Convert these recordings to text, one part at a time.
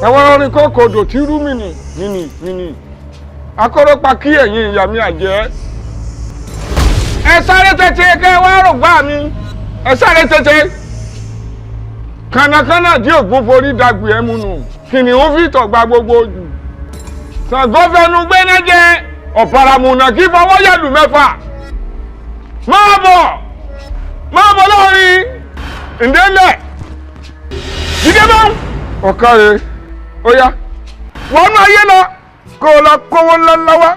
Ẹ̀wọ̀n orin kókò dò tí rú mìnì. Akọ́rọ́ pa kí ẹ̀yin ìyá mi àjẹ́. Ẹ sáré tètè kẹ́ wá rògbà mi. Ẹ sáré tètè. Kànàkànà dí ògún forí dàgbì ẹ múnú. Kìnìún fi tọ̀gbà gbogbo ojú. Ṣàngó fẹnu gbéná jẹ. Ọ̀pàràmùnà kí fọwọ́ yẹ̀lù mẹ́fà. Máa bọ̀ lórí. Ǹdẹ́lẹ̀. Jíde bá. Ọ̀kàrẹ̀. Ó yá. Wọnú ayé lọ. Kó o lọ kówó ńlá wá.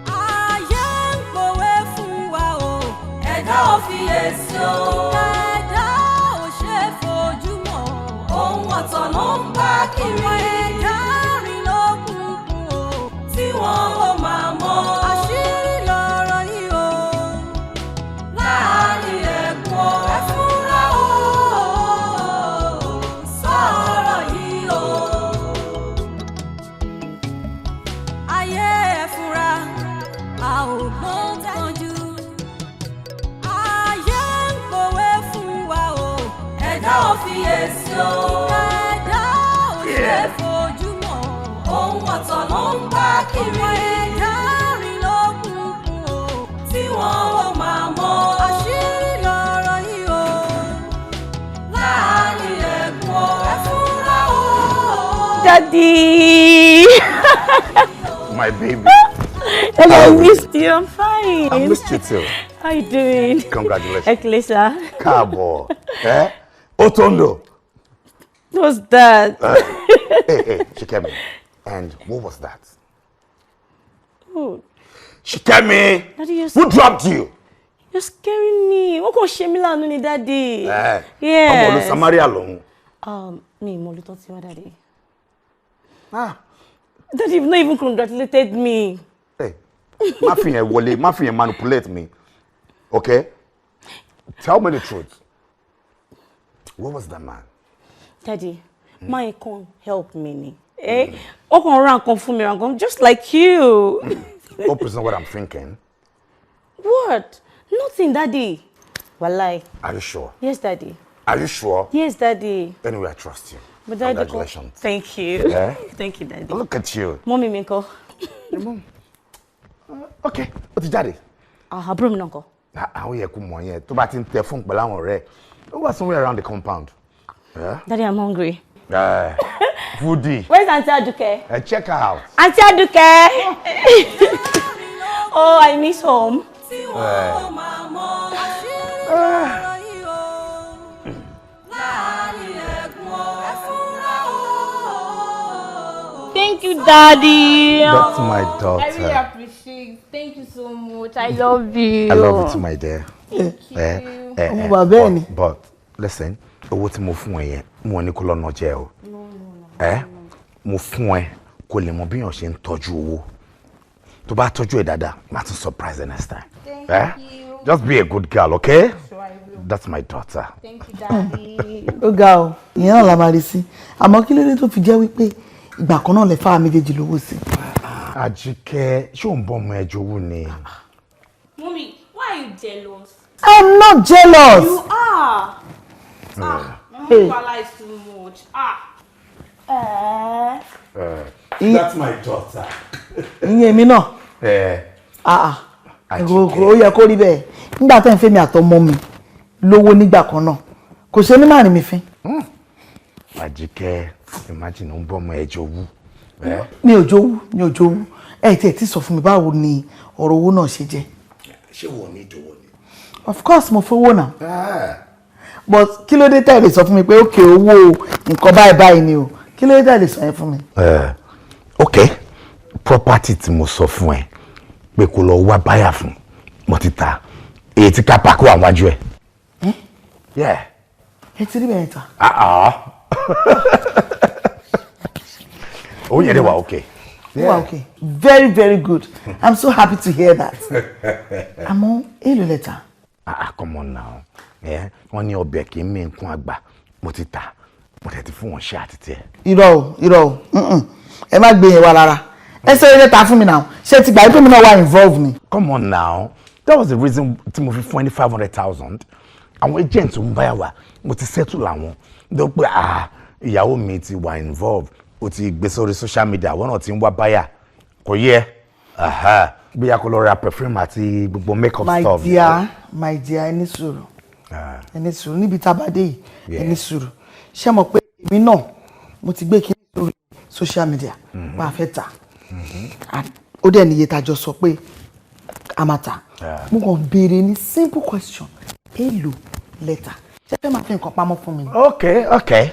Ayé ń pòwe fún wa o. Ẹ̀dá ò fiyèsí o. Ẹ̀dá ò ṣe fojú mọ́. Ohun ọ̀tọ̀ ló ń bá kiri. Ẹ̀dá rìn lókùnkùn o. Tí wọ́n ò máa mọ̀. Àṣírí lọ̀rọ̀ yìí o. Láàárín ẹ̀kọ́ ẹ fúnra o. Sọ̀rọ̀ yìí o. Ayé ẹ fúnra, a ò gbọ́n tọ́jú. Ayé ń pòwe fún wa o. Ẹ̀dá ò fiyèsí o. Ẹ̀dá ò ṣe fojú mọ́. Ohun ọ̀tọ̀ ló ń bá kiri. Ẹ̀dá rìn lókùnkùn o. Tí wọ́n ò máa mọ̀. Àṣírí lọ̀rọ̀ yìí o. Láàárín ẹ̀kọ́ ẹ fúnra o. Daddy! My baby. I missed you. I'm fine. I missed you too. How you doing? Congratulations. Eklesa. Cabo. Otondo. What's that? Hey, Shikemi. And what was that? Oh, Shikemi! Daddy, Who dropped you? you're scaring me. What can Shemila no need, Daddy? Yes. Yes. Samaria alone. Me, Moluto Tiwa, Daddy. Ah. Daddy, you've not even congratulated me. Hey. Mafia manipulate me. Okay? Tell me the truth. What was that man? Daddy, my can't help me. Eh? Oh, can run come for me, come just like you. Hope it's not what I'm thinking. What? Nothing, Daddy. Wallahi. Are you sure? Yes, Daddy. Are you sure? Yes, Daddy. Anyway, I trust you. But Daddy, congratulations. Thank you. Yeah? Thank you, Daddy. Look at you. Mommy, Minko. Your mom. Okay. What is Daddy? Her broom, Uncle. How you come on here? To bat in the phone, but I'm already. Over somewhere around the compound. Yeah? Daddy, I'm hungry. Foodie. Where's Auntie Aduke? Check her out. Auntie Aduke! Oh, I miss home. Thank you, Daddy. That's my daughter. I really appreciate it. Thank you so much. I love you. I love you too, my dear. But listen, owó tí mo fún ẹ yẹn, mo ní kó lọ ná jẹ o. Mo fún ẹ kó lè mọ bí yàn ṣe ń tọ́jú owó. Tó bá tọ́jú ẹ dáadáa, má tún surprise the next time. Thank you. Just be a good girl, okay? Sure, I will. That's my daughter. Thank you, Daddy. Ó ga o, ìyẹn náà la máa rí sí. Àmọ́ kí ló dé tó fi jẹ́ wípé ìgbà kan náà lè fà méjèèjì lówó sí. Àjíkẹ́, ṣé ò ń bọ́ ọmọ ẹ jowú ni? Mommy, why are you jealous? I'm not jealous. You are. Hey. You are too much. That's my daughter. Ìyẹn mi náà. Ó yẹ kó rí bẹ́ẹ̀. Nígbà tẹ́ ń fẹ́ mi àtọmọ mi lówó nígbà kan náà. Kò ṣe ní má rìn mi fín. Àjíkẹ́, imagine ń bọ́ ọmọ ẹ jowú. Mi ò jowú. Ẹ tiẹ̀ ti sọ fún mi báwo ni ọ̀rọ̀ owó náà ṣe jẹ́. Ṣé wọ́n ní ìdòwò ni? Of course mo fowó náà. But kí ló dé tẹ́ lè sọ fún mi pé okay owó nǹkan báyìí ni o. Kí ló dé tẹ́ lè sọ yẹn fún mi? Okay, property tí mo sọ fún ẹ pé kó lọ wá báyà fún mo ti ta. Èyí tí kápá kó àwọn wájú ẹ. Yeah. Ẹ ti rí bẹ́ẹ̀ ta. Oh, yeah, they were okay. Wow, okay. Very, very good. I'm so happy to hear that. Àmọ́, èlò lẹ́tà. Come on now. Wọ́n ní ọbẹ̀ kì í mí nǹkan àgbà. Mo ti ta. Mo tẹ̀ ti fún wọn ṣe àtìtì ẹ̀. Irọ́ o. Ẹ má gbé yẹn wá rárá. Ẹ ṣe lẹ́tà fún mi now. Ṣé ti gbà pé mi náà wà involved ni? Come on now. That was the reason tí mo fi fún ẹ ní 500,000. Àwọn agents ń báyà wá. Mo ti settle àwọn. Dọ́ pé ìyàwó mi ti wà involved ó ti gbé sórí social media wọ́n náà ti ń wá báyà kò yẹ bí a kò lọ ra perfume àti gbogbo makeup stuff. my dear ẹni sùúrù níbi tá a bá dé yìí ẹni sùúrù ṣé mo pé èmi náà mo ti gbé kí ní sórí social media máa fẹ́ tà ó dẹ̀ níye tàjọ sọ pé a máa tà mo kàn béèrè ní simple question èlò lẹ́tà ṣé fẹ́ máa fi nǹkan pamọ́ fún mi. okay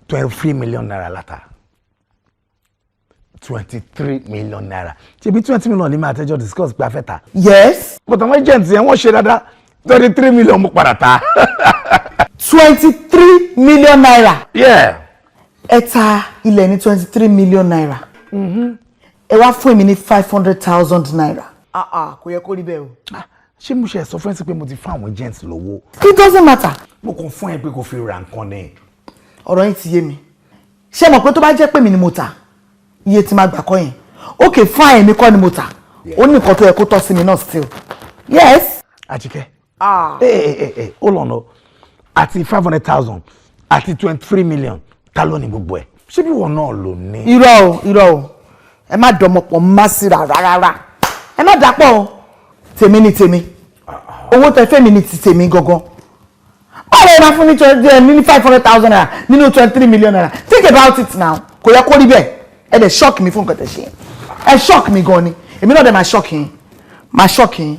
23 million naira látà 23 million naira ṣebí 20 million ní máa tẹ́jọ́ discuss pé a fẹ́ tà. yes. but àwọn agent yẹn wọ́n ṣe dáadáa 33 million mo padà tà. 23 million naira. yeah. ẹ ta ilẹ̀ ní 23 million naira. ẹ wá fún èmi ní 500,000 naira. kò yẹ kó rí bẹ́ẹ̀ o. ṣé mo ṣe sọ fún ẹ sí pé mo ti fún àwọn agents lówó. it doesn't matter. mo kàn fún ẹ pé kò fi ra nǹkan ni. ọ̀rọ̀ yín ti yé mi ṣé mọ̀ pé tó bá jẹ́ pé mi ni mo tà iye tí máa gbà kọ́ yẹn okay fine mi kọ́ ni mo tà ó ní nǹkan tó yẹ kó tọ́ sí mi náà still yes. Àjíkẹ́ hold on o àti 500,000 àti 23 million ta ló ní gbogbo ẹ̀ ṣé bí wọn náà lò ní. irọ́ o ẹ má dọmọpọ̀ má sí rárá ẹ má dàpọ̀ o tèmi ni tèmi owó tẹ fẹ́ mi ni ti tèmi gangan báwo ni wọ́n fún mi ní 500,000 naira nínú 23 million naira think about it now kò yẹ kó rí bẹ́ẹ̀ ẹ dẹ̀ shock mi fún nǹkan tẹ̀ ṣe ẹ shock mi gan ni èmi náà dẹ̀ máa shock yín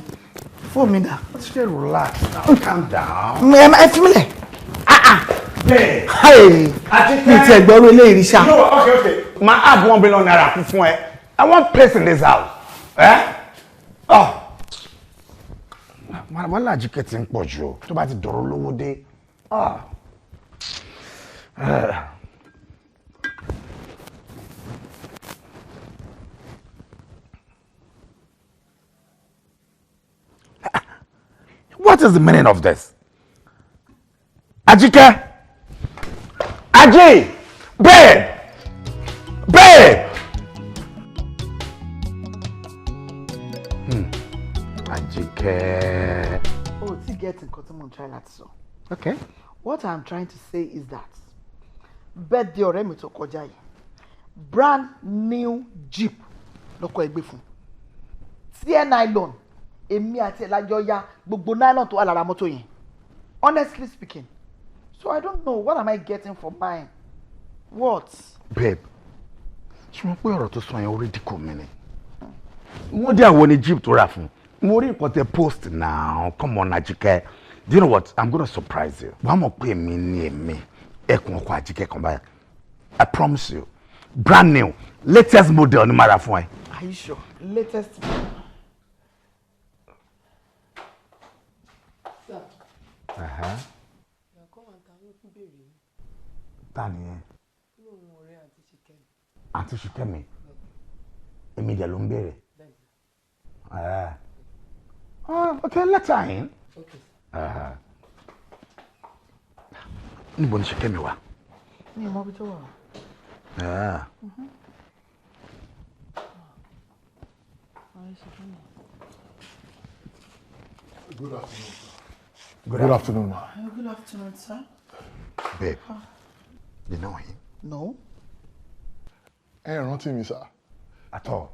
fún mi dà. just relax now calm down. ẹ fi mi lẹ̀ mi ti ẹ̀gbẹ́ orí ilé ìrìṣà. okay ma add 1 billion naira kún fún ẹ I want place in this house. wàhálà Àjíkẹ́ ti ń pọ̀ jù o tó bá ti dọ̀rọ̀ lówó dé. What is the meaning of this? Àjíkẹ́! Ají! Babe! Àjíkẹ́. Oh, ti get nǹkan tí mo ń try láti sọ. Okay. What I'm trying to say is that birthday ọ̀rẹ́ mi tó kọjá yìí brand new jeep lọ́kọ̀ ẹgbẹ́ fún tiẹ̀ nylon èmi àti ẹ̀ lájọ ya gbogbo nylon tó wà lára mọ́tò yẹn honestly speaking so I don't know what am I getting for mine what. Babe ṣé wọ́n pé ọ̀rọ̀ tó sọ yẹn orí dìkọ̀ mi ni wọ́n dé àwọn ní jeep tó rà fún mo rí nǹkan tẹ post now come on Àjíkẹ́ do you know what I'm gonna surprise you wàá mọ̀ pé èmi ni èmi ẹkùn ọkọ̀ Àjíkẹ́ kan báyìí I promise you brand new latest model ni màá rà fún ẹ. Are you sure? Latest. Sir. Ta ni ẹ? Àǹtí Ṣìkẹ́mi. Èmi dẹ̀ ló ń béèrè. Okay, let her in. Okay. Níbo ni Ṣìkẹ́mi wà? Ní ìmọ̀ bí tó wà. Good afternoon, sir. Good afternoon, ma. Good afternoon, sir. Babe, you know him? No. Ẹ rántí mi, sir. At all.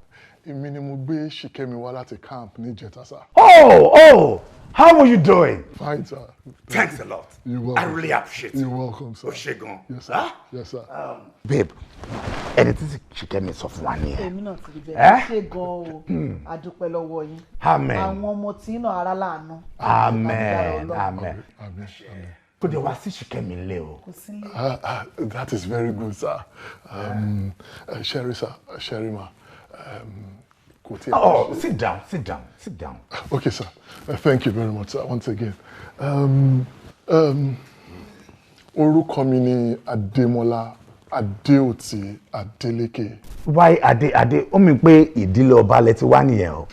Èmi ni mo gbé Ṣìkẹ́mi wá láti camp ní Jẹ̀ta, sir. Oh, how are you doing? Fine, sir. Thanks a lot. You're welcome. I really appreciate it. You're welcome, sir. Oṣegun. Yes, sir. Huh? Yes, sir. Babe, ẹni tí Ṣìkẹ́mi sọ fún wa nìyẹn. Èmi náà ti rí bẹ́ẹ̀ ṣe gan-an o. A dúpẹ́ lọ́wọ́ yín. Amen. Àwọn ọmọ tí náà ara láàánú. Amen. Amen. Kò dé wá sí Ṣìkẹ́mi nílé o. That is very good, sir. Sherry, sir. Sherry, ma. Oh, sit down. Okay, sir. Thank you very much, sir. Once again. Orúkọ mi ni Adémọ́lá Adéòtí Adélékè. Why Adé? Ó mì pé ìdílé ọba lẹ ti wá nìyẹn o.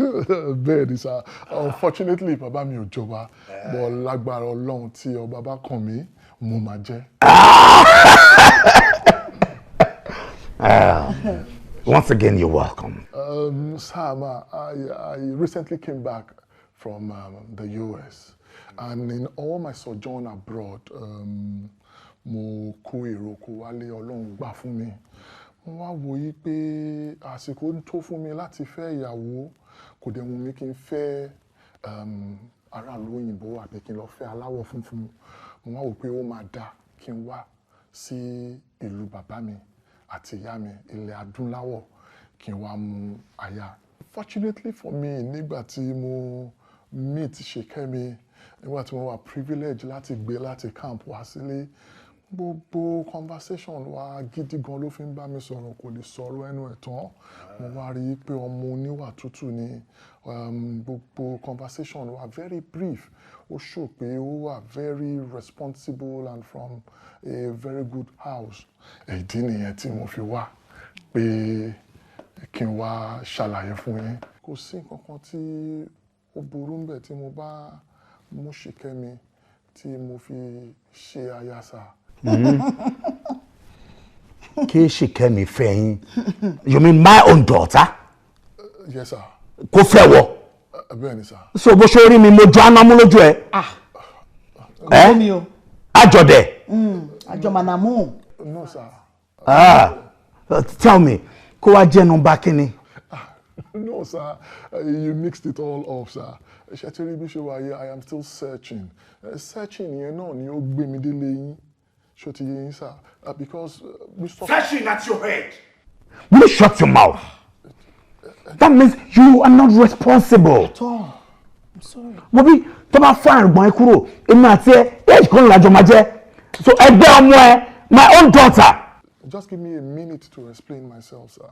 Bẹ́ẹ̀ ni, sir. Unfortunately, bàbá mi ò jọba. But lágbára Ọlọ́run tí ọba bá kàn mí, mo máa jẹ́. Once again, you're welcome. Sir, ma, I recently came back from the US. And in all my sojourn abroad, mo kó èrò kó wálé Ọlọ́run gbà fún mi. Mo wá wò yí pé àsìkò ń tó fún mi láti fẹ́ ìyàwó, kò dẹ̀ wù mí kí n fẹ́ aráàlú òyìnbó àbí kí n lọ fẹ́ aláwọ̀ funfun. Mo wá wò pé ó máa dá kí n wá sí ìlú bàbá mi àti ìyá mi ilẹ̀ adúláwọ̀ kí n wá mú aya. Fortunately for me, nígbà tí mo meet Ṣèkẹ́mi, nígbà tí mo wà privilege láti gbé láti camp wá sílé, gbogbo conversation wa gidi gan ló fi ń bá mi sọ̀rọ̀, kò lè sọ̀rọ̀ ẹnu ẹ̀ tán. Mo wá rí i pé ọmọ oníwà tútù ni. Gbogbo conversation wa very brief. Ó show pé ó wà very responsible and from a very good house. Ìdí nìyẹn tí mo fi wá pé kí n wá ṣàlàyé fún yín. Kò sí nǹkan kan tí ó burú ń bẹ̀ tí mo bá mú Ṣèkẹ́mi tí mo fi ṣe aya sà. Kí Ṣèkẹ́mi fẹ́ yín? You mean my own daughter? Yes sir. Kò fẹ́ wọ? Bẹ́ẹ̀ ni sà. So bó ṣe rí mi mo jọ aná mú lójú ẹ? Àjọ̀dẹ̀? Àjọmọ̀nàmú. No sir. Tell me, kó wá jẹ́ nọ́mbà kíni? No sir, you mixed it all up sir. Ṣètìrí bí ṣe wà yẹ, I am still searching. Searching yẹn náà ni ó gbé mi délé yín. Ṣó ti yé yín sir? Because Mr. Searching at your head. Will you shut your mouth? That means you are not responsible. At all. I'm sorry. Mo bí tó bá fún àrùgbọ̀n ẹ kúrò, èmi àti age kan lájọ máa jẹ́. So ẹgbẹ́ ọmọ ẹ, my own daughter. Just give me a minute to explain myself, sir.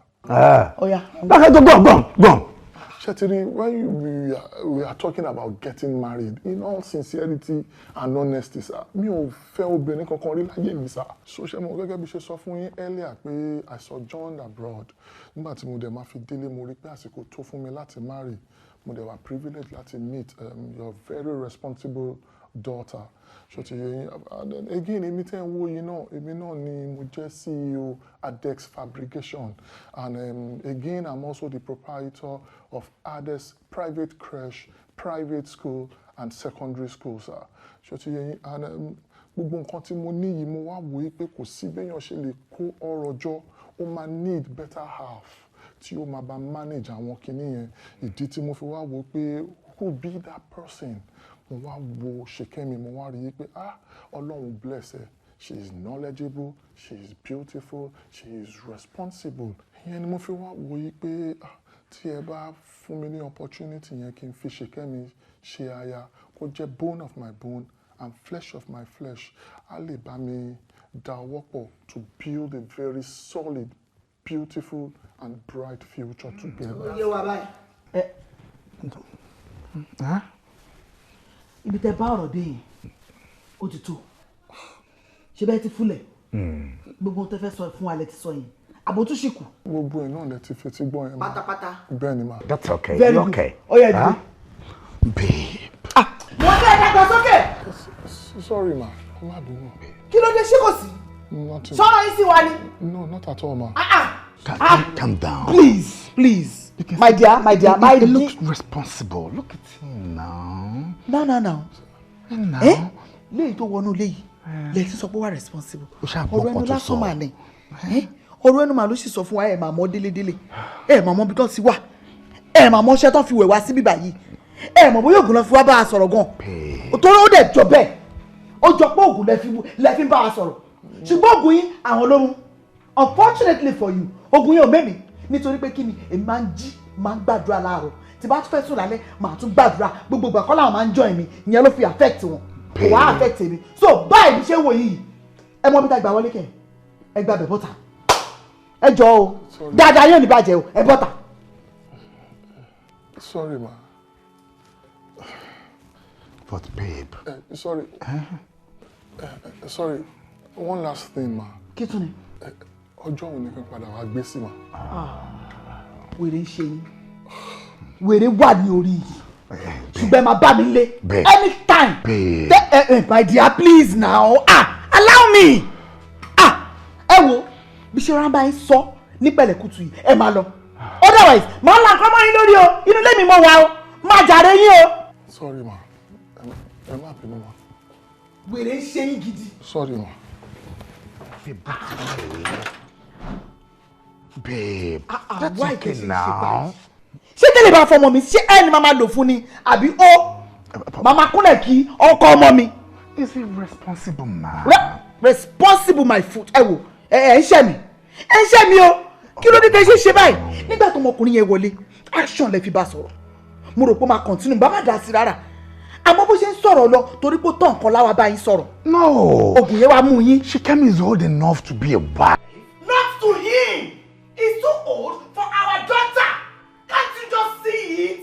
Oh yeah. Okay, go on. Shetiri, when we are talking about getting married, in all sincerity and honesty, sir, mi ò fẹ́ obìnrin kankan rí láyé mi, sir. So ṣé mo gẹ́gẹ́ bí ṣe sọ fún yín earlier pé I sojourned abroad. Nígbà tí mo dẹ̀ máa fi délé, mo rí pé àsìkò tó fún mi láti marry. Mo dẹ̀ wà privileged láti meet your very responsible daughter. So and again, èmi tẹ́ ń wò yìí náà, èmi náà ni mo jẹ́ CEO Adex Fabrication, and again I'm also the proprietor of Adex Private Creche, Private School and Secondary School, sir. So and gbogbo nǹkan tí mo ní yìí, mo wá wò yìí pé kò sí béèyàn ṣe lè kó ọrọ̀ jọ, ó máa need better half tí ó máa bá manage àwọn kinní yẹn. Ìdí tí mo fi wá wò pé who be that person? Mo wá wo Ṣèkẹ́mi, mo wá rí i pé Ọlọ́run bless her. She is knowledgeable, she is beautiful, she is responsible. Ìyẹn ni mo fi wá wo yìí pé tí ẹ bá fún mi ní opportunity yẹn kí n fi Ṣèkẹ́mi ṣe aya, kó jẹ́ bone of my bone and flesh of my flesh, á lè bá mi dá ọwọ́ pọ̀ to build a very solid, beautiful and bright future together. Ibi tẹ́ bá ọ̀rọ̀ dé yìí, ó ti tó. Ṣé bẹ́ẹ̀ ti fúnlẹ̀? Gbogbo tẹ́ fẹ́ sọ fún wa lẹ ti sọ yẹn. Àbò tún ṣì kù. Gbogbo ẹ̀ náà lẹ ti fetí gbọ́ yẹn. Pátápátá. Bẹ́ẹ̀ ni ma. That's okay. Very You're good. okay. Oh yeah, huh? Babe. Mo fẹ́ dàgbà sókè. Sorry ma, má bínú. Kí ló dé, ṣé kò sí? Nothing. Sọ̀rọ̀ yìí sí wa ni. No, not at all ma. Calm down. Please. My dear. He looks responsible. Look at him now. No. Léyìí tó wọnú léyìí, lẹ́yìn sọ pé wà responsible. Ọ̀rọ̀ ẹnu lásán mà ní. Ọ̀rọ̀ ẹnu mà ló sì sọ fún wa ẹ̀ máa mọ́ délé. Ẹ̀ máa mọ́ bí tán ti wà. Ẹ̀ máa mọ́ ṣẹ́ tán fi wẹ̀ wá síbí báyìí. Ẹ̀ mọ̀ bóyá ògùn lọ fi wá bá a sọ̀rọ̀ gan. Torí ó dẹ̀ jọ bẹ́ẹ̀. Ó jọ pé ògùn lẹ fi bá a sọ̀rọ̀. Ṣùgbọ́n ògùn yín àwọn ló mú. Unfortunately for you, ògùn yín ò mẹ́mi. Nítorí pé kí ni èmi máa ń jí, máa ń gbàdúrà láàárọ̀. Tí bá tún fẹ́ sùn lálẹ́, màá tún gbàdúrà. Gbogbo ìgbà kọ́ làwọn máa ń join mi. Ìyẹn ló fi affect wọn. Kò wá affect mi. So báyìí ṣé wò yìí, ẹ mọ bí tá gbà wọlé kẹ̀, ẹ gbà bẹ̀ bọ́tà. Ẹ jọ o, dáadáa yóò ní bàjẹ́ o, ẹ bọ́tà. Sorry ma. But babe. Sorry. Sorry. One last thing ma. Kí tún ni? Ọjọ́ òun ni kí n padà wá gbé sí ma. Wèrè ń ṣe yín. Wèrè wà ní orí yìí. Ṣùgbọ́n máa bá mi lé. Anytime. My dear, please now. Allow me. Ẹ wo, bí ṣe rán bá yín sọ ní pẹ̀lẹ́kùtù yìí, ẹ máa lọ. Otherwise, màá là nǹkan mọ́ yín lórí o. Inú ilé mi mo wà o. Máa jàre yín o. Sorry ma. Ẹ má bínú ma. Wèrè ń ṣe yín gidi. Sorry ma. Babe, that's okay now. Ṣé tẹ́lẹ̀ bá fọmọ mi ṣé ẹni máa lò fún ni àbí ó màmá kúnlẹ̀ kí ọkọ ọmọ mi. Is he responsible man? Responsible my foot. Ẹ wò ẹ ń ṣẹ́ mi o kí ló dé tẹ́ ṣe báyìí nígbà tó ọmọkùnrin yẹn wọlé action lẹ fi bá sọ̀rọ̀ mo rò pé máa continue bá má dá sí rárá àmọ́ bó ṣe ń sọ̀rọ̀ lọ torí pé tán kan láwa bá yín sọ̀rọ̀. No. Ògùn yẹn wá mú yín. Shikemi is old enough to be a wife. Not to him. He's too old for our daughter. Can't you just see it?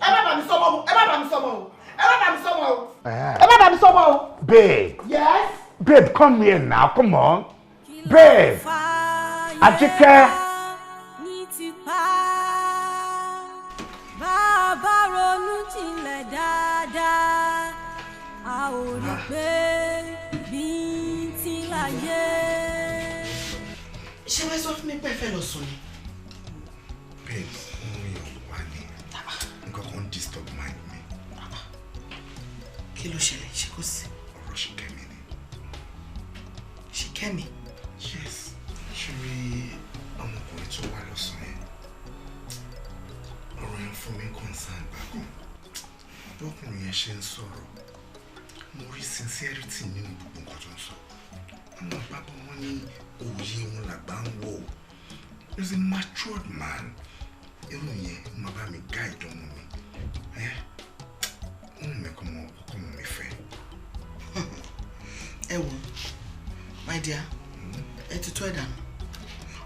Ẹ má bá mi sọmọ o. Babe. Yes. Babe, come here now. Come on. Babe. Ajike. Bàbá ronú jinlẹ̀ dáadáa, a ò rí pé bí ti láyé. Ṣé wàá sọ fún mi pé ẹ fẹ́ lọ sùn ni? Babe, only your one. Nǹkan kan disturb mind mi. Kí ló ṣẹlẹ̀? Ṣé kò sí? Ọ̀rọ̀ Shikemi ni. Shikemi? Yes. Ṣé rí ọmọkùnrin tó wá lọ́sàn-án yẹn? Ọ̀rọ̀ yẹn fún mi concern bákan. Bọ́kùnrin yẹn ṣe ń sọ̀rọ̀. Mo rí sincerity nínú gbogbo nǹkan tó ń sọ. Àwọn bàbá wọn ní òye wọn làgbà ń wò. He's a matured man. Irú yẹn mo bá mi guide ọmọ mi. Wọ́n mẹ́kọ̀ ọmọ mi fẹ́. Ẹ wò, my dear, ẹ ti tó ẹ̀ dànù.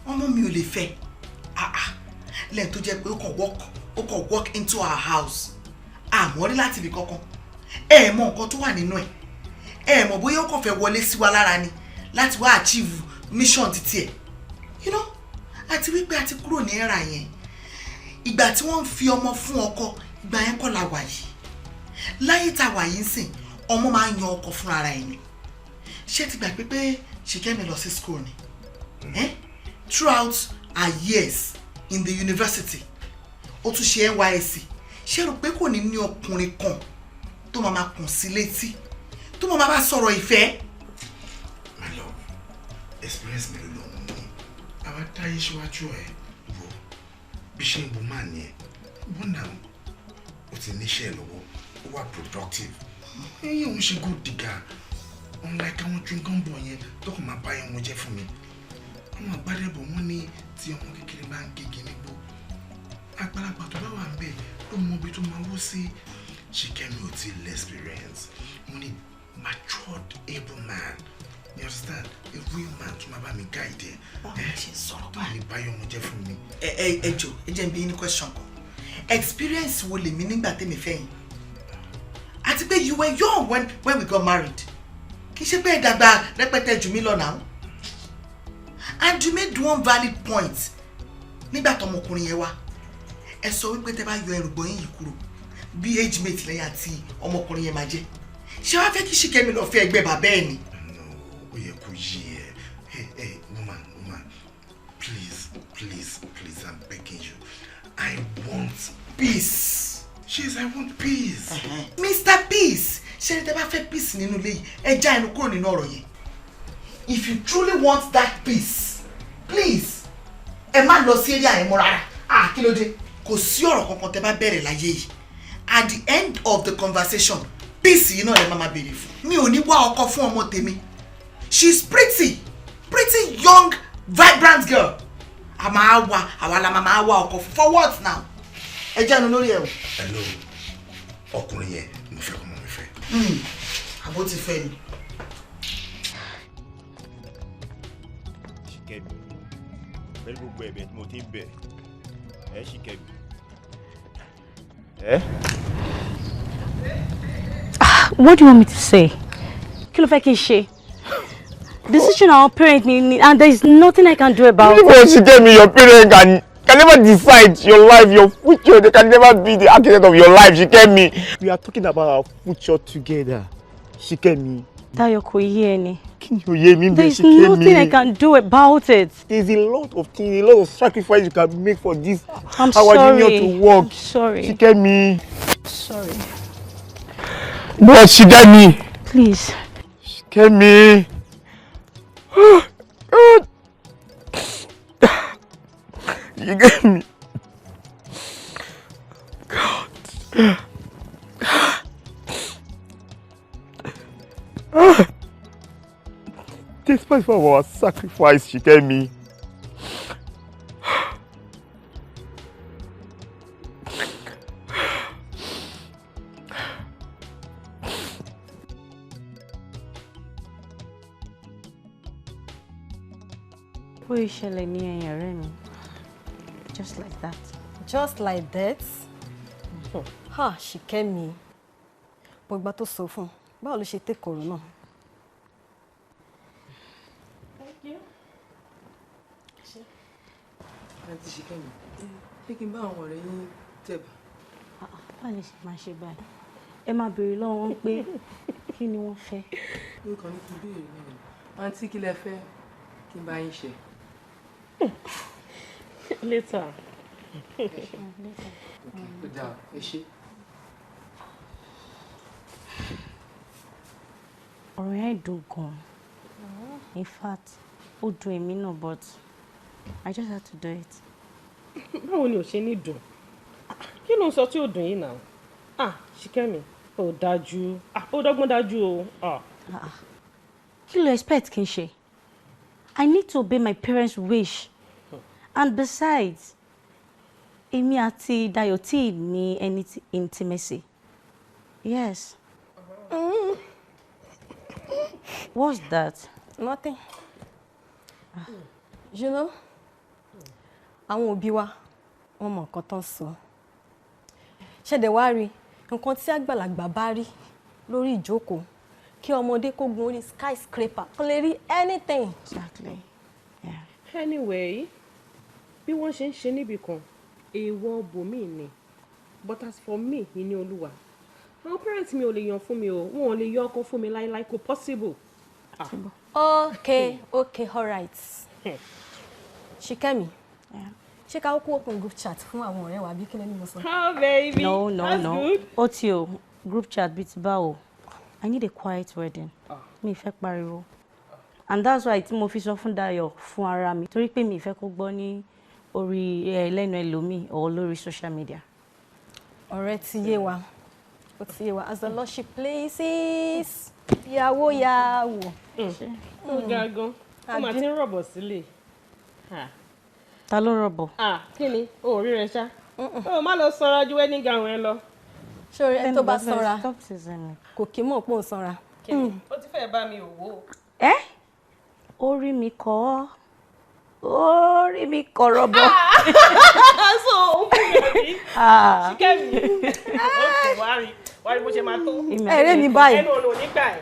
Ọmọ mi ò lè fẹ́. Lẹ́yìn tó jẹ́ pé ó kàn walk into our house. Àmọ́ rí láti ibi kankan. Ẹ mọ nǹkan tó wà nínú ẹ̀. Ẹ mọ̀ bóyá ó kàn fẹ́ wọlé sí wa lára ni láti wá achieve mission títí ẹ̀. You know, àti wípé àti kúrò ní era yẹn. Ìgbà tí wọ́n ń fi ọmọ fún ọkọ, ìgbà yẹn kọ́ la wà yìí. Láyé tá wà yìí sìn, ọmọ máa ń yan ọkọ fún ara ẹ̀ ni. Ṣé ti gbà pé Shikemi lọ sí school ni? Throughout her years in the university, ó tún ṣe NYSC. Ṣé rò pé kò ní ní ọkùnrin kan tó máa kùn sí létí, tó máa bá sọ̀rọ̀ ìfẹ́? My love, experience mi ló mú mi. Àwa táyé síwájú ẹ̀ wò bí ṣe ń bu máa ní ẹ̀. Wọ́n náà ó ti níṣẹ́ lọ́wọ́, ó wà productive. Ẹ̀yìn òun ṣe good digger. Unlike àwọn chewing-gum boy yẹn tó kàn máa bá yẹn wọn jẹ́ fún mi. Àwọn àgbàdẹ́bọ̀ wọn ní tí ọmọ kékeré bá ń gègé nígbó. Àgbàlagbà tó bá wà ń bẹ̀ ló mọ ibi tó máa wó sí. Shikemi ò tí less experience. Mo ní matured, able man. You understand? A real man to my baby guide. She's sort of bad. Ẹ jẹ́ n bi yín ní question kan. Experience wo lè mi nígbà tèmi fẹ́ yín? Àti pé you were young when we got married. Kì í ṣe pé ẹ dàgbà rẹpẹtẹ jù mí lọ now. And you made one valid point. Nígbà tó ọmọkùnrin yẹn wá. Ẹ sọ wípé tẹ́ bá yọ ẹrùgbọ̀n yín yìí kúrò. Bí age mate lẹ́yìn àti ọmọkùnrin yẹn máa jẹ́. Ṣé wàá fẹ́ kí Shikemi lọ fẹ́ ẹgbẹ́ bàbá ẹ̀ ni? Hey, woman, please, I'm begging you. I want peace. Yes, I want peace. Mr. Peace, ṣé tẹ́ bá fẹ́ peace nínú ilé yìí, ẹ já ẹnu kúrò nínú ọ̀rọ̀ yẹn. If you truly want that peace, please, ẹ má lọ sí area yẹn mọ́ rárá. Kí ló dé? Kò sí ọ̀rọ̀ kankan tẹ́ bá bẹ̀rẹ̀ láyé yìí. At the end of the conversation, peace yìí náà lè máa béèrè fún. Mi ò ní wá ọkọ fún ọmọ tèmi. She's pretty young, vibrant girl. Àwa la máa wá ọkọ for what now? Ẹ jẹ́ ẹnu lórí ẹ̀ o. Hello, ọkùnrin yẹn mo fẹ́ kọ́ mọ́ mi fẹ́. Àbó ti fẹ́ ni. Shikemi, pẹ̀lú gbogbo ẹ̀bẹ̀ tí mo ti ń bẹ̀ ẹ́ Shikemi. What do you want me to say? Kí ló fẹ́ kí n ṣe? Decision our parents need, and there is nothing I can do about it. Because Shikemi, your parents can never decide your life, your future. They can never be the architect of your life, Shikemi. We are talking about our future together, Shikemi. Dayo kò yé ni. There is nothing I can do about it. There's a lot of things, a lot of sacrifice you can make for this. I'm our union to work. I'm sorry. Shikemi. Sorry. But Shikemi. Please. Shikemi. God. You get me? God. Despite our sacrifice, she gave me. Just like that. Just like that? Ha, she came me. But ìgbà tó sọ fún, báwo ló ṣe take corona? Thank you. Auntie Shikemi, picking bá àwọn ọ̀rẹ́ yín tẹ̀bà. Báwo ni ṣe máa ṣe báyìí? Ẹ máa béèrè lọ́wọ́ wọn pé kí ni wọ́n fẹ́. Mi kàn ní kí n béèrè náà. Auntie kí lẹ fẹ́ kí n bá yín ṣe. Later. Ó dáa, ẹ ṣé. Ọ̀rọ̀ yẹn dùn gan. In fact, ó dùn èmi náà, but I just had to do it. Báwo ni ò ṣe ní dùn? Kí ló ń sọ tí ó dùn yìí náà? Ṣìkẹ́mi, ó dájú. Ó dọ́gbọ́n dájú o. Kí ló expect kí n ṣe? I need to obey my parents' wish. And besides, èmi àti Dayo tí ní any intimacy. Yes. What's that? Nothing. You know, àwọn òbí wa, wọ́n mọ nǹkan tán sọ. Ṣẹ̀dẹ̀ wá rí nǹkan tí àgbàlagbà bá rí lórí ìjókòó kí ọmọdé kó gun orí skyscraper kó lè rí anything. Exactly. Yeah. Anyway, bí wọ́n ṣe ń ṣe níbì kan, èèwọ̀ bòmíì ni. But as for me, ìní Olúwa, àwọn parents mi ò lè yan fún mi o, wọn ò lè yọ ọkọ fún mi láíláí, kò possible. Okay, all right. Ṣìkẹ́mi, ṣé ká kó open group chat fún àwọn ọ̀rẹ́ wa bí kí lẹ́ni mo sọ? Oh baby, no. Good. Otio, group chat bit báwo. I need a quiet wedding. Mi fẹ́ pariwo. And that's why tí mo fi sọ fún Dayo fún ara mi torí pé mi fẹ́ kó gbọ́ ní orí lẹ́nu ẹlòmíì or lórí social media. Ọ̀rẹ́ ti yé wa. Ó ti yé wa. As the Lordship places. Yàwó yàwó. Ó ga gan. Ó máa ti ń rọ̀bọ̀ sílẹ̀. Ta ló rọ̀bọ̀? Kí ni? O ò rí rẹ ṣá. O má lọ sanra ju wedding gown ẹ lọ. Ṣé ẹni tó bá sanra kò kí mọ̀ pé ó sanra. Ó ti fẹ́ bá mi òwò. Orí mi kọ́. Orí mi kọ́ rọ̀bọ̀. So ó fún mi àbí? Ṣìkẹ́mi. Okay, wá rí bó ṣe máa tó. Ẹ̀rẹ́ mi báyìí. Ẹnu ọ̀nà onígbà ẹ̀.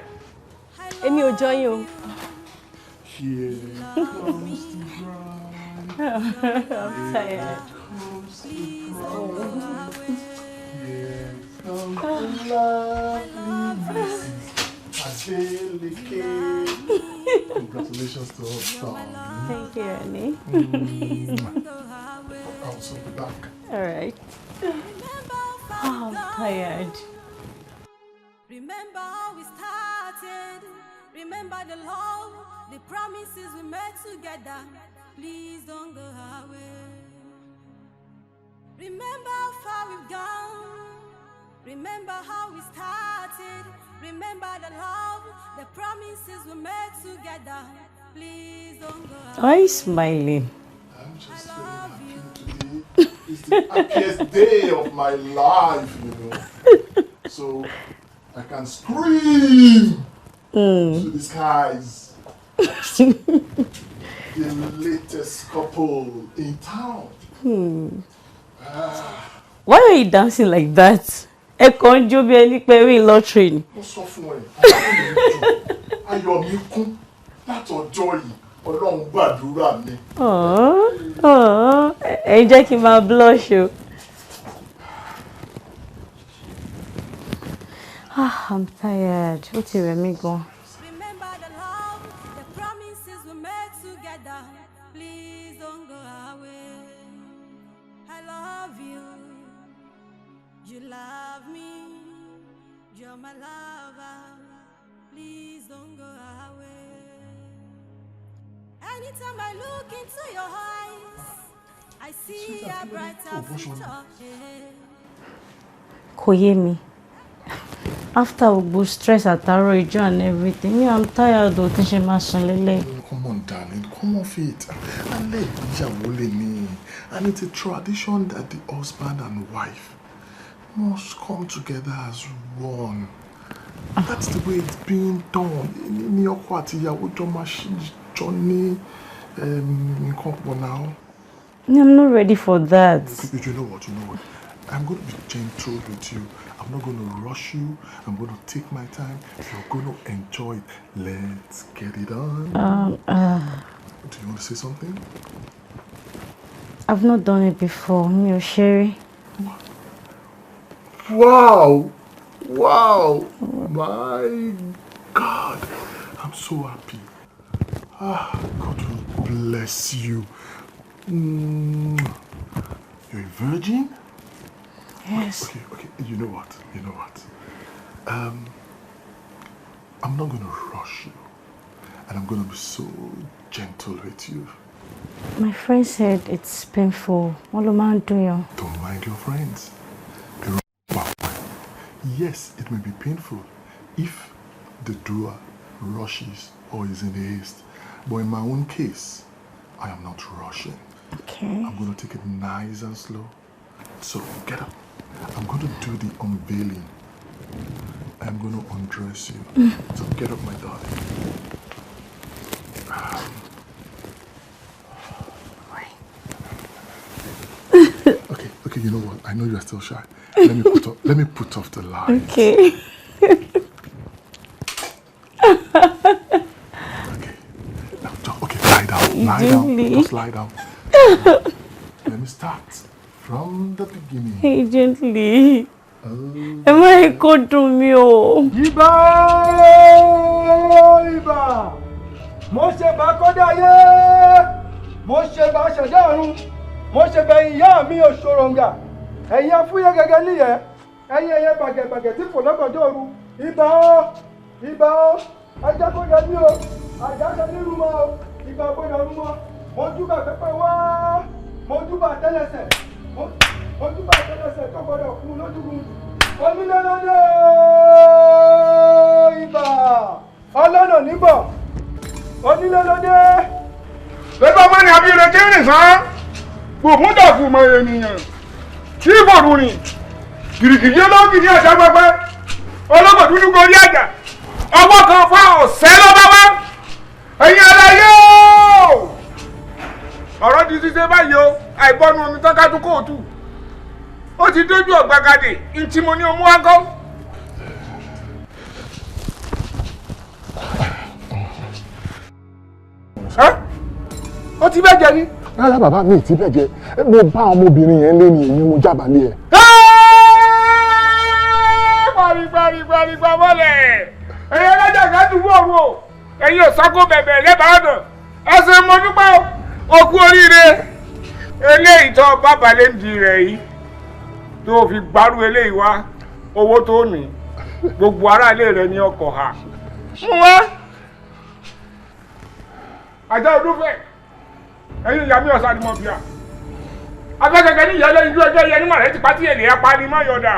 Èmi ò jọ yín o. Here comes the bride. I'm tired. Here comes the lovely Mrs. Adeleke. Congratulations to us, darling. Thank you, Annie. I'll soon be back. All right. I'm tired. Remember how we started. Remember the love, the promises we made together. Please don't go away. Remember how far we've gone. Remember how we started. Remember the love, the promises we made together. Please don't go away. Why are you smiling? I'm just very happy today. It's the happiest day of my life, you know. So I can scream to the skies. The latest couple in town. Why are you dancing like that? Ẹ kàn jó bí ẹni pé win lottery ni. Ó sọ fún ẹ, ayọ̀ mi kún látọjọ́ yìí, Ọlọ́run gbàdúrà mi. Ẹ jẹ́ kí n máa blush o. I'm tired. Ó ti rẹ̀ mí gan. Remember the love, the promises we made together. Please don't go away. I love you. You love me. You're my lover. Please don't go away. Anytime I look into your eyes, I see a brighter future. Kò yé mi. After gbogbo stress àtàárọ̀ ìjọ and everything, I'm tired of tí ṣe máa sùn lélẹ̀. Come on, darling, come off it. And let me. And it's a tradition that the husband and wife must come together as one. That's the way it's being done. Ní ọkọ àti ìyàwó jọ máa jọ ní nǹkan pọ̀ now. I'm not ready for that. You know what? I'm going to be gentle with you. I'm not going to rush you. I'm going to take my time. You're going to enjoy it. Let's get it on. Do you want to say something? I've not done it before. Me or Sherry. Wow! My God! I'm so happy. God will bless you. You're a virgin? Yes. Okay. You know what? I'm not going to rush you. And I'm going to be so gentle with you. My friend said it's painful. What am I doing? Don't mind your friends. Yes, it may be painful if the doer rushes or is in haste. But in my own case, I am not rushing. Okay. I'm going to take it nice and slow. So get up. I'm going to do the unveiling. I'm going to undress you. So get up, my darling. Okay, you know what? I know you're still shy. Let me put off the lights. Okay. Okay, lie down. Just lie down. Let me start from the beginning. Hey, gently. Am I going to me? Iba! Mo ṣe bá kọ́dá yé! Mo ṣe bá ṣẹ̀dá ọ̀run! Mo ṣe bẹ̀ ìyá mi òṣòròǹgà! Ẹ̀yin afúyẹ́ gẹ́gẹ́ níyẹ̀! Ẹ̀yin ẹyẹ bàgẹ̀bàgẹ̀ tí kò lọ́gọ̀dọ̀ òru! Ibà o! Ajá kó yẹ mí o! Ajá ṣe ní rúmọ́ o! Ibà gbọ́dọ̀ rúmọ́! Mo júbà pẹ́pẹ́ wá! Mo júbà tẹ́lẹsẹ̀! Mo júbà tẹ́lẹsẹ̀ tó gbọ́dọ̀ kú lójúgun! Onílẹ̀-lọ́dẹ̀ ibà! Ọlọ́nà níbọ̀! Onílẹ̀-lọ́dẹ̀! Bẹ́ẹ̀ bá ní abíire tí ń rìn sán, gbòmú dàkú mọ ènìyàn. Tí ìbòrú rìn, gìrìgìrì olóògì ní àjà pẹpẹ, olóògùn dúdú gorí àjà, ọwọ́ kan fá ọ̀sẹ́ ló bá wá. Ẹ̀yin aláyé o! Ọ̀rọ̀ di ṣíṣe báyìí o, àìbọ́nu omi tán ká tún kóòtù. Ó ti dójú ọ̀gbagadè, ntí mo ní omú wá kọ́. Ó ti bẹ́ẹ̀ jẹ ní. Rárá bàbá mi ti bẹ́ẹ̀ jẹ. Mo bá ọmọbìnrin yẹn lé ní èmi mo jábàálẹ̀ ẹ̀. Gbàrígbà mọ́lẹ̀. Ẹ̀yin ẹlẹ́jà ká dùn wọ̀ wò. Ẹ̀yin òsákó bẹ̀bẹ̀ lẹ́bàá ọ̀nà. Ẹsẹ̀ mo dúpẹ́ o kú oríire. Eléyìí tó bàbá lè di rẹ̀ yìí. Tó fi gbárù eléyìí wá owó tó ní. Gbogbo aráalé rẹ̀ ní ọkọ̀ ha. Mú wá. Àjọ Odúfẹ́. Ẹ̀yin ìyá mi ọ̀sán ni mo fi à. Afẹ́kẹ̀kẹ́ ní ìyá lẹ́yìn ojú ẹjọ́ ìyẹn ní màrẹ́ ti pátí èlé apá ni má yọ̀dà.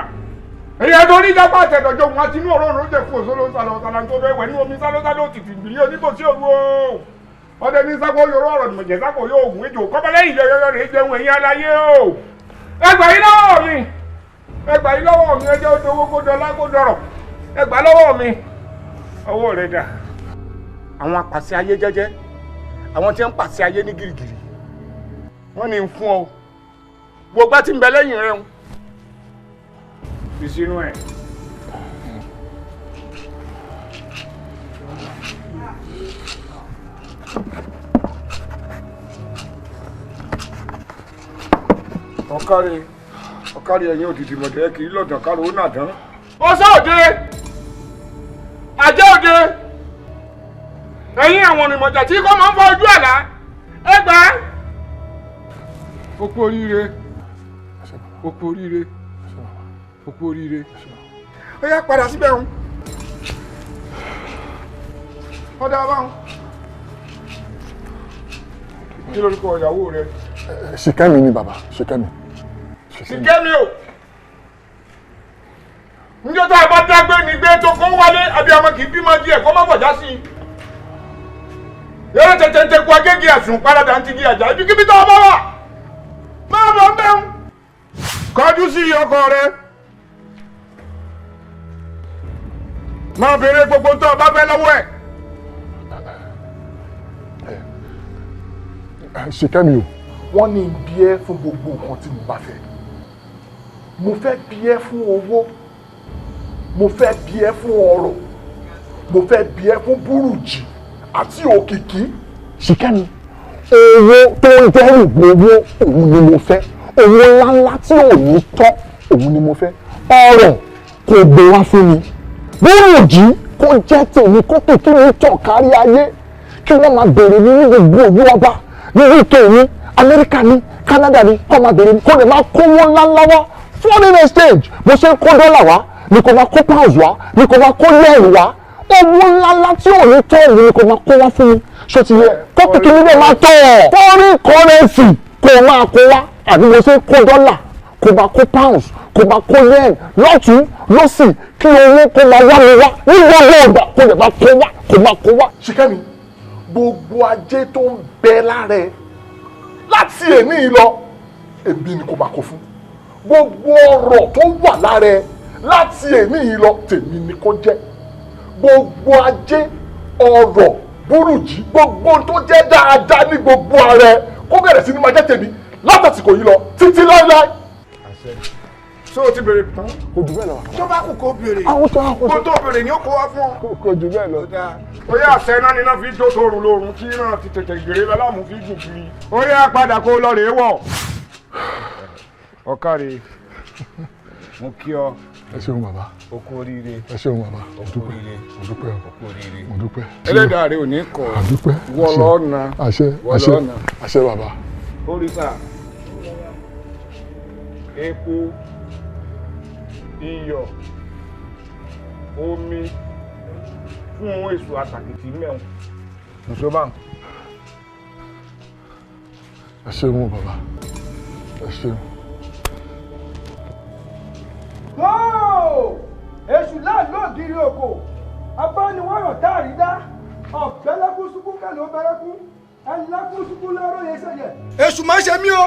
Èyí tó ní jápá àtẹ̀dọ̀jọ́ wọn àti inú òróró jẹ́ fún òṣòro sàlọ̀sàlà tó bẹ́ẹ̀ wẹ̀ ní omi sálọ́sálọ́ òtìtì ìbílẹ̀ oníbòsí òru o. Ọdẹ ní sáko yorùbá ọ̀rọ̀ nìmọ̀jẹ̀ sáko yóò ògùn ejò kọ́bẹ́lẹ́yìn yọyọ rẹ̀ jẹun ẹ̀yin aláyé o. Ẹgbà yín lọ́wọ́ mi ẹjẹ́ ó dowó kó dọlá kó dọrọ̀ ẹgbà lọ́wọ́ mi. Ọwọ́ rẹ̀ dà. Àwọn apàṣẹ ayé jẹ́jẹ́ àwọn tí ń pàṣẹ ayé ní gìrìgìrì wọ́n ní ń fún ọ gbogbo tí ń bẹ lẹ́yìn rẹ̀ ń fi sínú ẹ̀. ọ̀kárí ẹ̀yìn òdìdì mọ̀dẹ́ kì í lọ́dàn kárò ó nà dán. ó sọ òde àjẹ́ òde ẹ̀yin àwọn ìmọ̀jà tí kò máa ń fọ ojú àlá ẹ gbà á. ó kú oríire ó kú oríire ó kú oríire ó yá padà síbẹ̀ ń ọ̀dà báwọn Kí lorúkọ ìyàwó rẹ? Ṣìkẹ́mi ni bàbá, Ṣìkẹ́mi. Ṣìkẹ́mi o. Ǹjẹ́ tá a bá dágbé ní gbé tó kó wálé àbí ọmọ kì í bímọ díẹ̀ kó má bọ̀já sí i. Yẹ́rọ tẹ̀tẹ̀ kú agége àsùn paradà ń tigi àjà ibi kíbi tó o bá wà. Máa bọ̀ ń bẹ̀rù. Kọjú sí ọkọ rẹ. Máa béèrè gbogbo tó o bá fẹ́ lọ́wọ́ ẹ̀. Ṣìkẹ́mi o, wọ́n ní bí ẹ fún gbogbo nǹkan tí mo bá fẹ́. Mo fẹ́ bí ẹ fún owó, mo fẹ́ bí ẹ fún ọrọ̀, mo fẹ́ bí ẹ fún búrùjì àti òkìkí. Ṣìkẹ́mi, owó tó ń dẹ́rù gbowó òun ni mo fẹ́, owó ńláńlá tí ò ní tọ́ òun ni mo fẹ́, ọrọ̀ kò gbé wá fún mi, búrùjì kò jẹ́ tèmi kó kìkì mi tọ̀ kárí ayé kí wọ́n máa bèrè mi ní gbogbo òwú ọba ní UK ní Amẹ́ríkà ní Canada ní kọ́ máa bèrè mi kó lè máa kówó ńláńlá wá foreign exchange bó ṣe ń kó dọ́là wá ní kò máa kó pounds wá ní kò máa kó lẹ́ẹ̀rù wá owó ńláńlá tí ò ní tọ́ òun ní kò máa kó wá fún mi ṣé ti yẹ kó kìkì mi lè máa tọ̀ ọ́ foreign currency kò máa kó wá àbí bó ṣe ń kó dọ́là kò máa kó pounds kò máa kó yen lọ́tún lọ́sì kí owó kó máa wá mi wá ní gbogbo ọgbà kó lè máa kó wá kó máa kó wá. Ṣìkẹ́mi, gbogbo ajé tó ń bẹ lára ẹ láti èní lọ èmi ni kò máa kó fún gbogbo ọrọ̀ tó wà lára ẹ láti èní lọ tèmi ni kò jẹ́ gbogbo ajé ọrọ̀ búrùjì gbogbo tó jẹ́ dáadáa ní gbogbo ara ẹ kó bẹ̀rẹ̀ sí ní máa jẹ́ tèmi látàsìkò yìí lọ títí láéláé. Ṣé o ti bèrè tán? Kò jù bẹ́ẹ̀ lọ. Tó bá kù kó bèrè. Àwọn tó kù. Kó tó bèrè ni ó kó wá fún ọ. Kò jù bẹ́ẹ̀ lọ. Ó yá àṣẹ náà ni náà fi jó tóorùn lóorùn tí náà ti tètè gbèrè lọ́lámù fi jù kiri. Ó yá padà kó lọ rèé wọ̀. Ọ̀kàrè, mo kí ọ. Ẹ ṣeun bàbá. O kú oríire. Ẹ ṣeun bàbá. Mo dúpẹ́. Mo dúpẹ́. O kú oríire. Mo dúpẹ́. Ẹlẹ́dàá rẹ ò ní kọ̀. A dúpẹ́. Wọ́ lọ́ọ̀nà. Àṣẹ. Àṣẹ. Àṣẹ bàbá. Oríṣà. Epo. Iyọ̀. Omi. Fún ohun èso àtàkìtì mẹ́wọ̀n. Mùsùlùmá. Ẹ ṣeun bàbá. Ẹ ṣeun. Èṣù láàlú ògiri òkò abániwọ̀rọ̀ táàrí dá ọ̀bẹ́lẹ́kún ṣubú kẹ́lẹ́ ó bẹ́rẹ́kún ẹlẹ́kún ṣubú lọ́rọ̀ yẹn sẹ́yẹ. Èṣù má ṣe mí o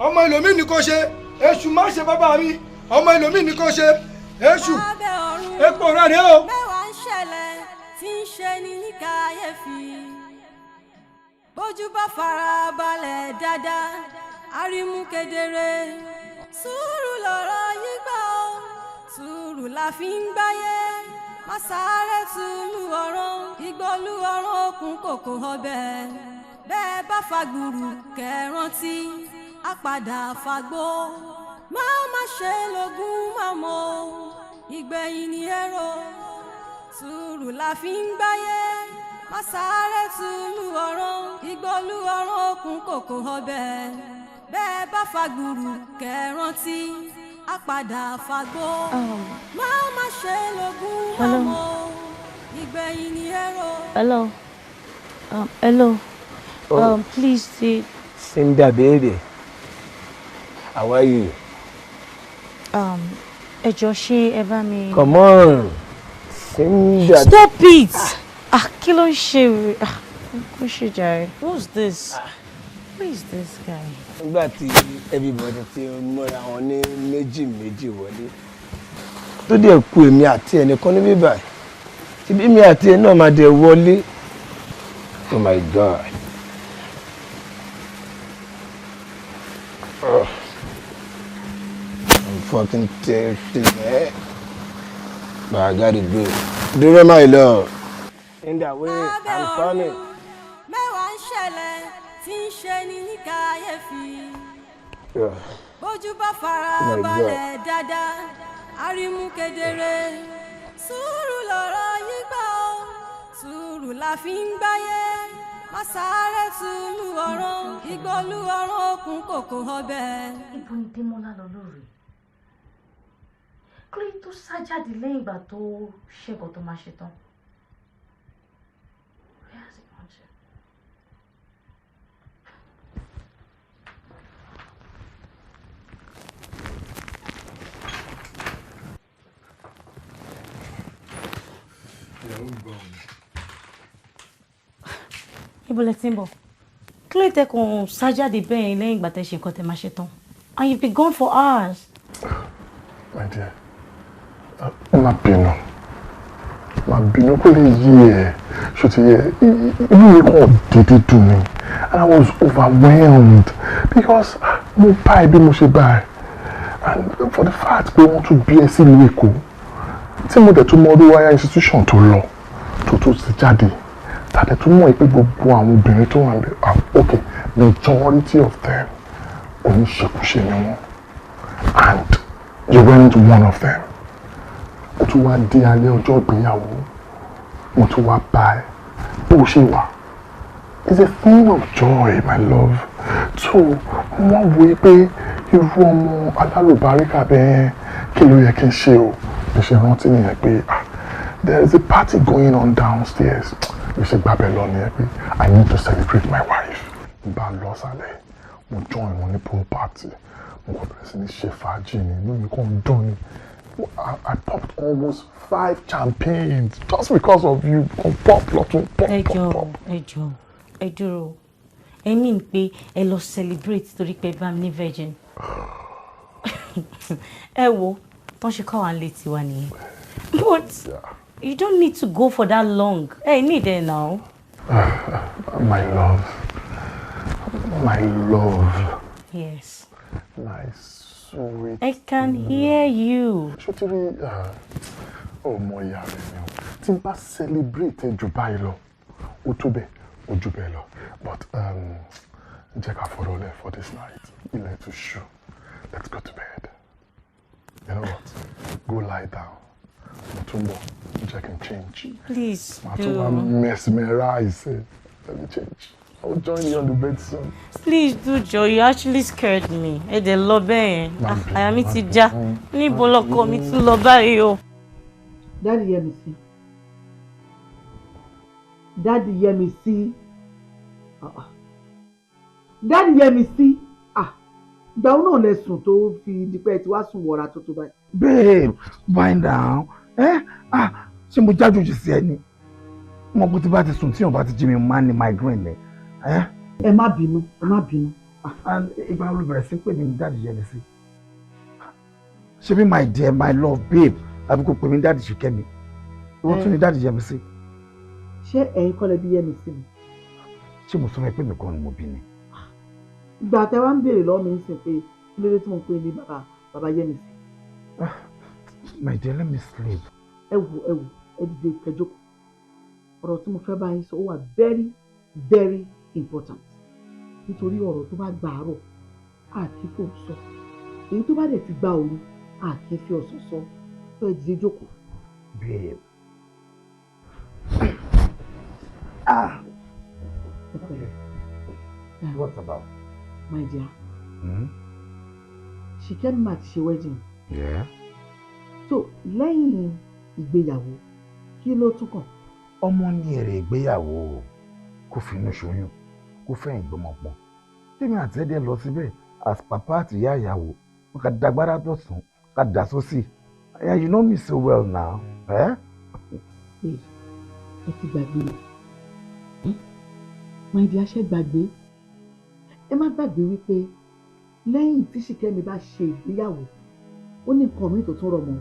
ọmọ ẹlòmíì ni kò ṣe èṣù má ṣe bàbá mi ọmọ ẹlòmíì ni kò ṣe èṣù epo rẹ̀ rẹ̀ o. mẹ́wàá ń ṣẹlẹ̀ tí ń ṣe ní kàyéfì bójú bá fara balẹ̀ dáadáa arímú kedere sùúrù lọ̀rọ̀ yìí gbà ó sùúrù la fi ń gbáyé má sáré túlù ọ̀rọ̀ ìgbọ́lú ọ̀rọ̀ òkun kòkò ọbẹ̀ bẹ́ẹ̀ bá fagbùrù kẹrántí àpàdà fagbó má ṣe lógún màmọ́ ìgbẹ̀yìn ni ẹ̀rọ sùúrù la fi ń gbáyé má sáré túlù ọ̀rọ̀ ìgbọ́lú ọ̀rọ̀ òkun kòkò ọbẹ̀ bẹ́ẹ̀ bá fagbùrù kẹrántí àpàdà fagbó má ṣe lógún àmọ́ ìgbẹ̀yìn ni ẹ̀rọ. Hello. Please sit. Cinda baby, how are you? Ẹ jọ̀ọ́ ṣé ẹ bá mi. Come on, Cinda. Stop it. Kí ló ń ṣe kó ṣe jàre. Who's this? Who is this guy? Nígbà tí everybody ti múra wọn ní méjì wọlé tó dẹ̀ kù èmi àti ẹnìkan níbí báyìí tí bí mi àti ẹ náà máa dẹ̀ wọlé. Oh my God. I'm fucking thirsty, man. But I gotta do it. Do it, my love. In that way, I'm coming. mẹ́wàá ń ṣẹlẹ̀ tí ń ṣe ní kàyéfì bójú bá fara balẹ̀ dáadáa arímú kedere sùúrù lọ̀rọ̀ yìí gbà ó sùúrù la fi ń gbáyé má sáré túlù ọ̀rọ̀ ìgbọ́lú ọ̀rọ̀ òkun kòkò ọbẹ̀. Ibo ni Démọ́lá lọ lórí? Kí ló tó sá jáde lẹ́yìn ìgbà tó ṣẹ́gun tó máa ṣe tán? Ibo lẹ ti ń bọ̀. Kí ló tẹ́ kàn sájáde bẹ́ẹ̀ lẹ́yìn ìgbà tẹ́ ṣe nǹkan tẹ́ máa ṣe tán? And you've been gone for hours. My dear, má bínú kó lè yí ẹ ṣó ti yẹ inú mi kàn dédé dùn mí and I was overwhelmed because mo bá ẹ bí mo ṣe bá ẹ and for the fact pé wọ́n tún bí ẹ sí ìlú Èkó tí mo dẹ̀ tún mọ ọdún wáyà institution tó lọ tó ti jáde tàdé tún mọ̀ pé gbogbo àwọn obìnrin tó wà ń bẹ okay majority of them oníṣekúṣe ni wọ́n and you weren't one of them. Mo tún wá dé alẹ́ ọjọ́ ìgbéyàwó mo tún wá bá ẹ bó ṣe wà. It's a thing of joy, my love. So wọ́n wo pé irú ọmọ alálùbáríkà bẹ́ẹ̀ kí ló yẹ kí n ṣe o. Bí ṣe rántí nìyẹn pé there is a party going on downstairs. Bí ṣe gbàbẹ̀ lọ nìyẹn pé I need to celebrate my wife. Bá a lọ sálẹ̀ mo join wọn ní pool party. Mo kọ́ bẹ̀rẹ̀ sí ní ṣe fàájì ni inú mi kàn dùn ni. I popped almost 5 champagnes just because of you. Pop. Ẹ dúró. I mean pé ẹ lọ celebrate torí pé bá mi ní virgin. Ẹ wo, tán ṣe kọ́ wa létí wa nìyẹn. But you don't need to go for that long. Hey, need it now. My love. Yes. Nice. Sweet. I can hear you. Ṣotiri, ọmọ ìyá rẹ̀ ni o. Tí n bá celebrate jù báyìí lọ, ó tó bẹ́ẹ̀, ó jù bẹ́ẹ̀ lọ. But jẹ́ ká fọ̀rọ̀ lẹ̀ for this night. Ilẹ̀ tó ṣú. Let's go to bed. You know what? Go lie down. Mo tún bọ̀, jẹ́ kí n change. Please do. Màá tún wá mesmerize. Let me change. I'll join you on the bed soon. Please do, Joe. You actually scared me. Ẹ dẹ̀ lọ bẹ́ẹ̀. Àyà mi ti já. Níbo lọkọ mi tún lọ báyìí o. Daddy Yẹmisí. Daddy Yẹmisí. Daddy Yẹmisí. Ìgbà wo náà lẹ sùn tó fi dípẹ́ tí wàá sùn wọ̀ra tó tó báyìí. Babe, wind down. Ṣé mo jájòjì sí ẹni? Mo bó ti bá ti sùn tí òun bá ti jí mi máa ní migraine ni. Ẹ má bínú. Ìgbà wo ló bẹ̀rẹ̀ sí pé mi ní Daddy Yẹmisí? Ṣé bí my dear, my love, babe, àbí kò pè mí Daddy Ṣìkẹ́mi? Wọ́n tún ní Daddy Yẹmisí. Ṣé ẹ̀yin kọ́ lẹ bí Yẹmisí ni? Ṣé mo sọ fún ẹ pé mi kọ́ ni mo bí ni? Ìgbà tẹ wá ń béèrè lọ́wọ́ mi ń sìn pé kí ló dé tí mo ń pè ní bàbá Yẹmisí. My dear, let me sleep. Ẹ wò ẹ dìde kẹjọkọ. Ọ̀rọ̀ tí mo fẹ́ bá yín sọ ó wà very very important. Nítorí ọ̀rọ̀ tó bá gba àárọ̀ àti fò sọ. Èyí tó bá dẹ̀ ti gba òru àti fi ọ̀sán sọ. Tó ẹ dìde jókòó. Babe. What about? My dear. Ṣìkẹ́mi máa ti ṣe wedding. Yeah. So lẹ́yìn ìgbéyàwó kí ló tún kàn? Ọmọ ní èrè ìgbéyàwó kó fi inú ṣoyún kó fẹ́ ìgbọ́mọpọ̀. Tèmi àti ẹ̀dẹ̀ lọ síbẹ̀ as papa àti ìyá ìyàwó wọn kà dágbára tó sùn ká dà sósì. Yeah, you know me so well now. Ẹ ti gbàgbé mi. My dear, ṣe gbàgbé. Ẹ má gbàgbé wípé lẹ́yìn tí Ṣìkẹ́mi bá ṣe ìgbéyàwó ó ní nǹkan mi tó tún rọ̀ mọ́.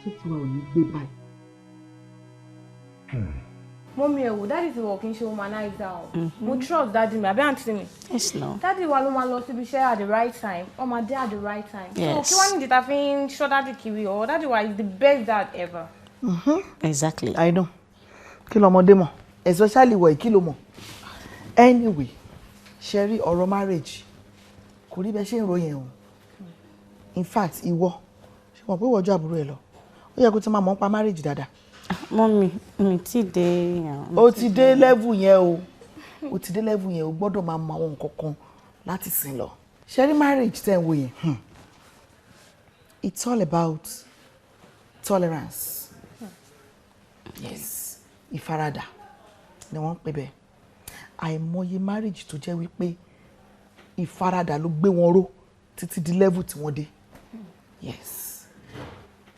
Ṣé tiwa ò ní gbé báyìí? Mọ́mí ẹ̀ wò, dáàdì ti wọ̀ kí n ṣe womanizer o. Mo trust dáàdì mi, àbí àǹtí mi? Yes, no. Dáàdì wa ló máa lọ síbi iṣẹ́ at the right time, ó máa dé at the right time. Yes. So kí wá nídìí ta fi ń ṣọ́ dáàdì kiri o? Dáàdì wa is the best dad ever. Exactly. I know. Kí lọmọdé mọ̀? Especially wọ̀ kí ló mọ̀? Anyway, ṣe rí ọ̀rọ̀ marriage kò rí bẹ́ẹ̀ ṣe ń ròyìn o. In fact, ìwọ ṣe mọ̀ pé ìwọ ọjọ́ àbúrò ẹ lọ. Ó yẹ kó ti máa mọ̀ nípa marriage dáadáa. Mọ́mí, mi ti dé. O ti dé level yẹn o. O ti dé level yẹn o gbọ́dọ̀ máa mọ àwọn nǹkan kan láti sìn lọ. Ṣe rí marriage tẹ́ ń wò yẹn. It's all about tolerance. Yes. Ìfaradà ni wọ́n ń pè bẹ́ẹ̀. Àìmọye marriage tó jẹ́ wípé ìfaradà ló gbé wọn ró títí di level tí wọ́n dé. Yes.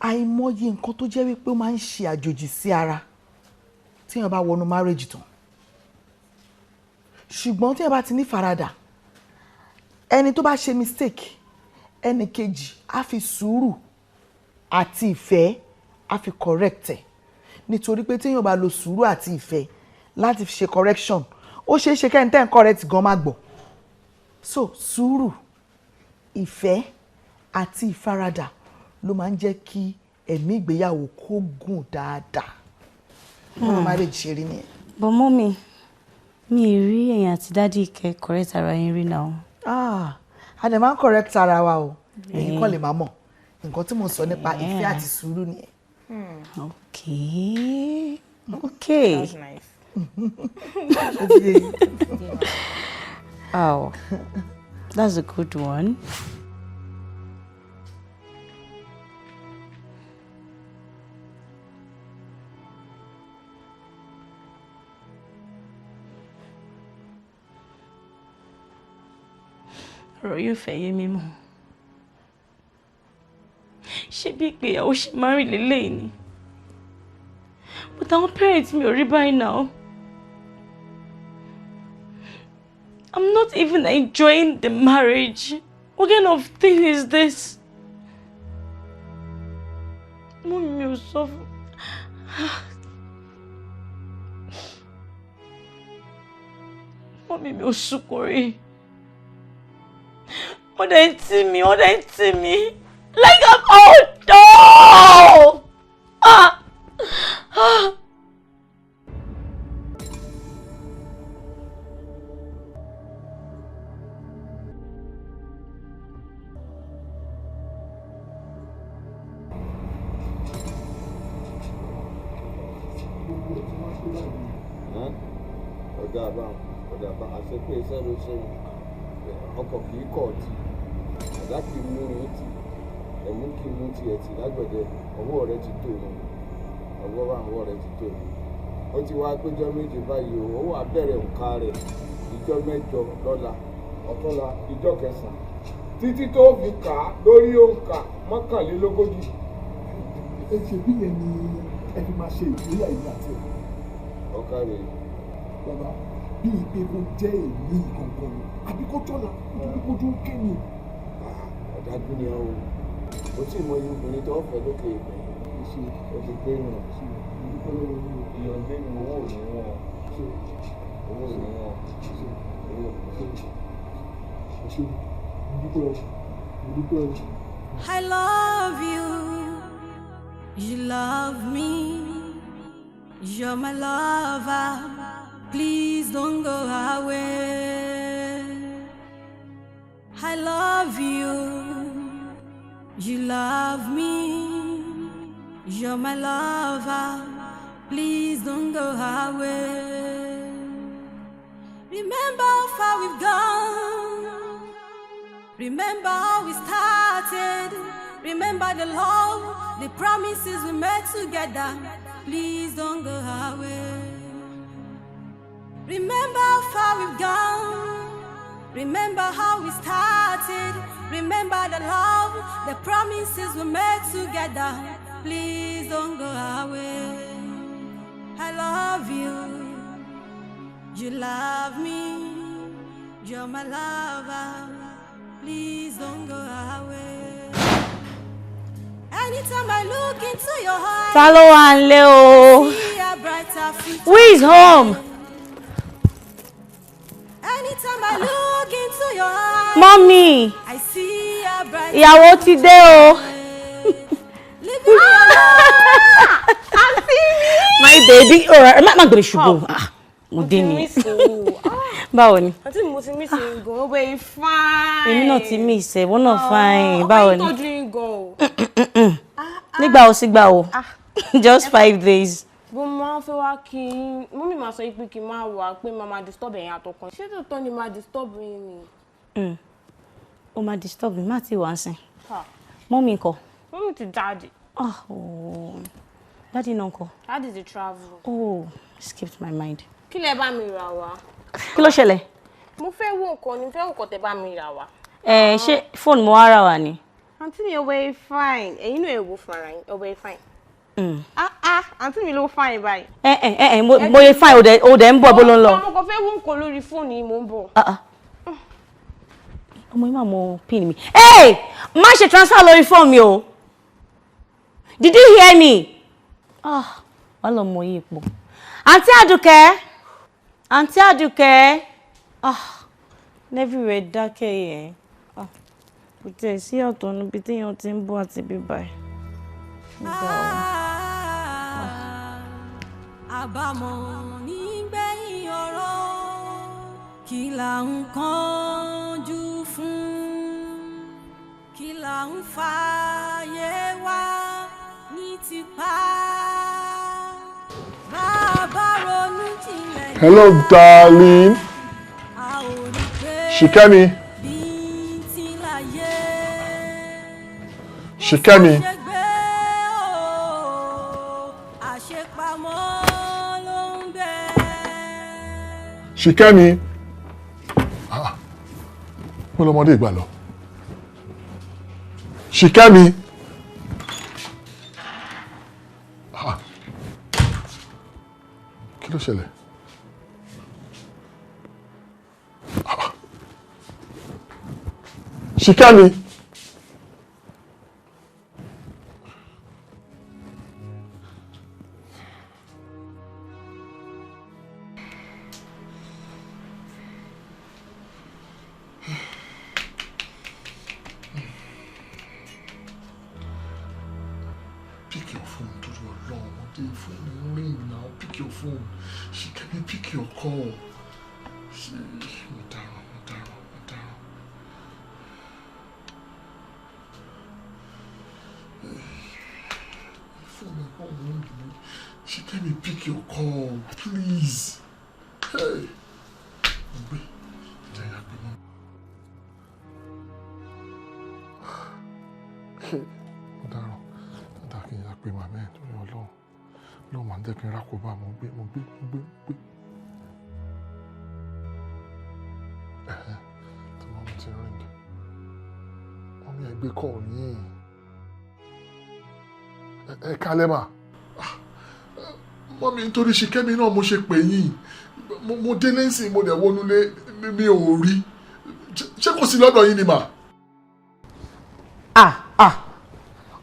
Àìmọye nǹkan tó jẹ́ wípé ó máa ń ṣe àjòjì sí ara tí èèyàn bá wọnú marriage tán. Ṣùgbọ́n tí èèyàn bá ti ní faradà, ẹni tó bá ṣe mistake, ẹni kejì á fi sùúrù àti ìfẹ́ á fi correct ẹ̀. Nítorí pé tí èèyàn bá lo sùúrù àti ìfẹ́ láti fi ṣe correction, ó ṣeé ṣe kẹ́ni tẹ́ ń correct gan má gbọ́. So sùúrù, ìfẹ́ àti ìfaradà ló máa ń jẹ́ kí ẹ̀mí ìgbéyàwó kó gùn dáadáa. Wọ́n marriage ṣe rí nìyẹn. But mommy, mi rí ẹ̀yin àti daddy Ike correct ara yín rí now. A dẹ̀ máa ń correct ara wa o. Èyí kọ́ lè máa mọ̀. Nǹkan tí mo sọ nípa ìfẹ́ àti sùúrù nìyẹn. Okay. Okay. That's nice. Oh, that's a good one. Ọ̀rọ̀ yóò fẹ́ yé mi mọ́. Ṣé bí ìgbéyàwó ṣe máa rí lélẹ́yìí ni? But our parents me ò rí báyìí now. I'm not even enjoying the marriage. What kind of thing is this? Mommy mi ò sọ fún. Mommy mi ò sunkún rí. Ó dẹ̀ ń tì mí. Like I'm old. No! Ọ̀dà bá àṣẹ pé iṣẹ́ ló ṣe ọkọ̀ kì í kọ̀ ọ̀tí àdá kì í mú orin tì ẹ̀mú kì í mú tiẹ̀ tì lágbẹ̀dẹ ọwọ́ rẹ ti tó o ọwọ́ rẹ ti tó o. Ó ti wá péjọ méje báyìí o ó wà bẹ̀rẹ̀ òǹkà rẹ̀ ìjọ mẹ́jọ lọ́la ọ̀túnla ìjọ kẹsàn-án títí tó fi kà á lórí òǹkà mọ́kànlélógójì. Ẹ ṣe bí yẹn ni ẹ fi máa ṣe ìgbéyàwó ìgbà tí ẹ. Ọ̀kà rẹ̀. Bàbá bí ìpè kó jẹ́ èmi kankan ni àbí kó tọ́la nítorí kójú ń kẹ́ni. Ọ̀dájú ni ọ́ o tí mo yí obìnrin tó fẹ́ lókè ìpẹ́ ṣe o ti gbé nù ìyọ̀ǹdé ni owó ò ní wọ́n I love you, you love me, you're my lover, please don't go away. I love you, you love me, you're my lover, please don't go away. Remember how far we've gone, remember how we started, remember the love, the promises we made together, please don't go away. Remember how far we've gone, remember how we started, remember the love, the promises we made together, please don't go away. I love you, you love me, you're my lover, please don't go away. Anytime I look into your eyes, Ta ló wà nílé o? see a brighter future. Who is home? Anytime I look into your eyes, Mommy, I see a brighter ìyàwó ti dé o. My baby, alright, má gbé mi ṣubú. Mo dé ni. Báwo ni? Àǹtí mo ti miss yín gan, ó bẹ́ẹ̀ fine. Èmi náà ti miss ẹ, wọ́n náà fine. Báwo ni? Ọkọ yín tọ́jú yín gan o. Nígbà wo sígbà wo? Just 5 days. Bó máa ń fẹ́ wá kí n, mọ́mí máa sọ pé kí n máa wà pé máa máa disturb ẹ̀yin àtọkàn. Ṣé tòótọ́ ni máa disturb yín ni? O máa disturb mi, má ti wá sìn. Mọ́mí ńkọ́? Mọ́mí ti jáde. Daddy náà ńkọ́? Daddy ti travel. Oh, skipped my mind. Kí lẹ bá mi rà wá? Kí ló ṣẹlẹ̀? Mo fẹ́ wo nǹkan ni, fẹ́ wo nǹkan tẹ bá mi rà wá. Ṣé phone mo ara wa ni? Aunty mi over fine. You know ewo fara yin over fine. Aunty mi ló fine báyìí. Mo ye fine o de ń bọ̀ bó ló ń lọ. Mo kàn fẹ́ wo nǹkan lórí phone yìí mo ń bọ̀. Ọmọ ima mo pin mi. Hey, má ṣe transfer lórí phone mi o. Did you hear me? Wala mo yi po. Aunty Aduke. Everywhere dákẹ́ yẹn. Kò tẹ̀ sí ọ̀tọ̀ níbi téèyàn ti ń bọ̀ àti bí báyìí. Àbámọ̀ nígbẹ̀yìn ọ̀rọ̀ kí là ń kánjú fún kí là ń fààyè wá ní tipa bàbá ronú jinlẹ̀. Hello, darling. Shikemi. Shikemi. Shikemi. Mo lọmọdé ìgbà lọ. Shikemi. Kí ló ṣẹlẹ̀? Shikemi. Pick your phone, do your long. The phone ring now. Pick your phone. Shikemi, pick your call. Shikemi, pick your call, please. Hey. Kí n yà pé màmá ẹ̀ torí Ọlọ́run máa ń dẹ́kin rákòbá mo gbé. Tí mọ́mí ti ring. Mọ́mí ẹ̀ gbé kọ́ yín. Ẹ kálẹ́ mà. Mọ́mí nítorí Ṣìkẹ́mi náà mo ṣe pè yín. Mo dé lẹ́sìn mo dẹ̀ wọnúlé mi ò rí. Ṣé kò sí lọ́dọ̀ yín ni mà?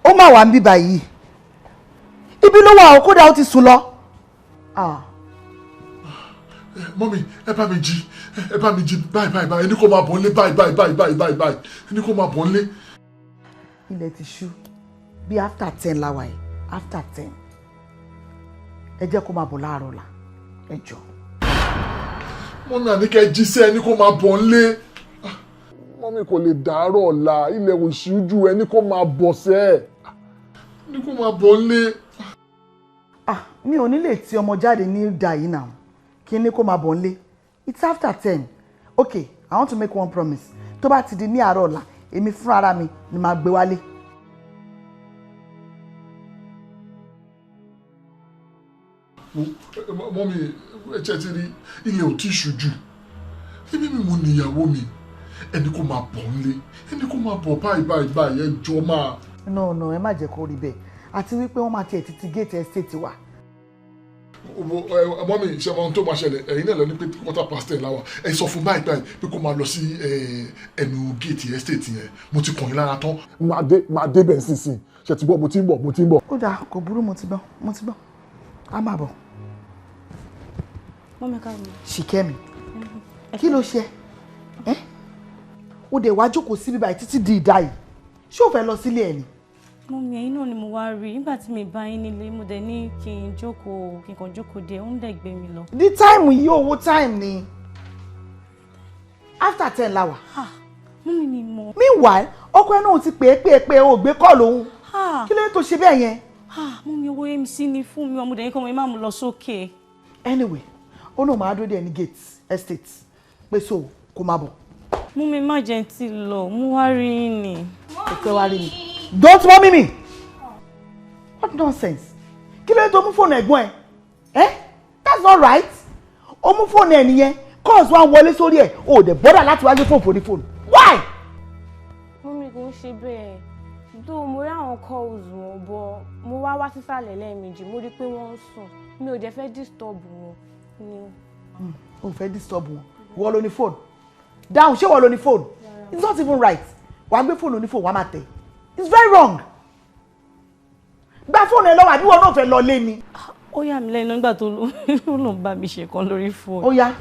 Ó mà wà ń bí báyìí. Ibi ló wà ó kódà ó ti sùn lọ. Mọ́mí ẹ bá mi jí báyìí ẹni kó máa bọ̀ nílé báyìí ẹni kó máa bọ̀ nílé. Ilẹ̀ ti ṣú bí after 10 láwa yìí after 10 ẹ jẹ́ kó máa bọ̀ láàárọ̀ ọ̀la ẹ jọ. Mọ́mí Àníkẹ́ jí sí ẹni kó máa bọ̀ nílé. Mọ́mí kò lè dàárọ̀ ọ̀la ilẹ̀ òṣìjú ẹni kó máa bọ̀ sẹ́ẹ̀ ẹni kó máa bọ̀ nílé. Mi ò ní lè ti ọmọ jáde ní ìdá yìí náà kí ní kó máa bọ̀ nílé. It's after 10. Okay, I want to make one promise. Tó bá ti di ní àárọ̀ ọ̀la èmi fúnra ara mi ni màá gbé wálé. Mọ́mí ẹ̀jẹ̀ ti rí ilẹ̀ ò tí ṣú jù ẹbí mi mo níyàwó mi ẹni kó máa bọ̀ nílé ẹni kó máa bọ̀ báyìí ẹ jọ máa. No ẹ má jẹ́ kó rí bẹ́ẹ̀ àti wípé wọ́n máa tiẹ̀ títí gate estate wa. Mọ́mí ṣe máa ń tó máa ṣẹlẹ̀ ẹ̀yin náà lọ ní pé 10:15 láwà ẹ sọ fún báyìí pé kó máa lọ sí ẹnu gate estate yẹn mo ti kàn yín lára tán. máa dé bẹ̀ sísìn ṣe ti bọ̀ mo ti ń bọ̀. Ó dáa kò burú mo ti gbọ́ á máa bọ̀. Ṣìkẹ́mi kí ló ṣe ẹ́ ó dẹ̀ wá jókòó síbí báyìí títí di ìdá yìí ṣé o fẹ́ lọ sílé ẹ̀ ni. Mọ́mí ẹ̀yin náà ni mo wá rí nígbà tí mi bá yín nílé mo dẹ̀ ní kí n kàn jókòó díẹ̀ ó ń dẹ̀ gbé mi lọ. the time yìí owó time ni after 10 láwà. Mọ́mí ni mo. meanwhile ọkọ ẹ náà ti pè ó gbé kọ́ lòun kí ló tó ṣe bẹ́ẹ̀ yẹn. Mọ́mí owó MC ni fún mi ọmọdé yín kọ́ mo máa mú lọ sókè. Anyway ó náà máa dúró dé ní gate estate pé so kó má bọ̀. Mọ́mí má jẹ́ ti lọ mú wá rí yín ni. Ó pẹ́ wá rí mi. Don't mommy me. What nonsense. Kí ló tó mú phone ẹ̀gbọ́n ẹ? That's not right. Ó mú phone ẹ nìyẹn. Calls wá wọlé sórí ẹ̀. O dẹ̀ bother láti wá gbé phone for the phone. Why? ṣe bẹ́ẹ̀. Though mo rí àwọn calls wọn bọ̀ mo wá sísàlẹ̀ lẹ́ẹ̀mejì mo rí pé wọ́n ń sùn. Mi ò dẹ̀ fẹ́ disturb wọn ni. O fẹ́ disturb wọn. Wọ́n ló ní phone. Dáhùn ṣé wọ́n ló ní phone? It's not even right. Wàá gbé fóònù ní phone wàá máa tẹ̀. It's very wrong. Gba fóònù ẹ lọ́wọ́ àbí wọn náà fẹ́ lọ lé ni. Ó yà mí lẹ́nu nígbà tó ló ń bá mi ṣe kan lórí fóònù. Ó yá.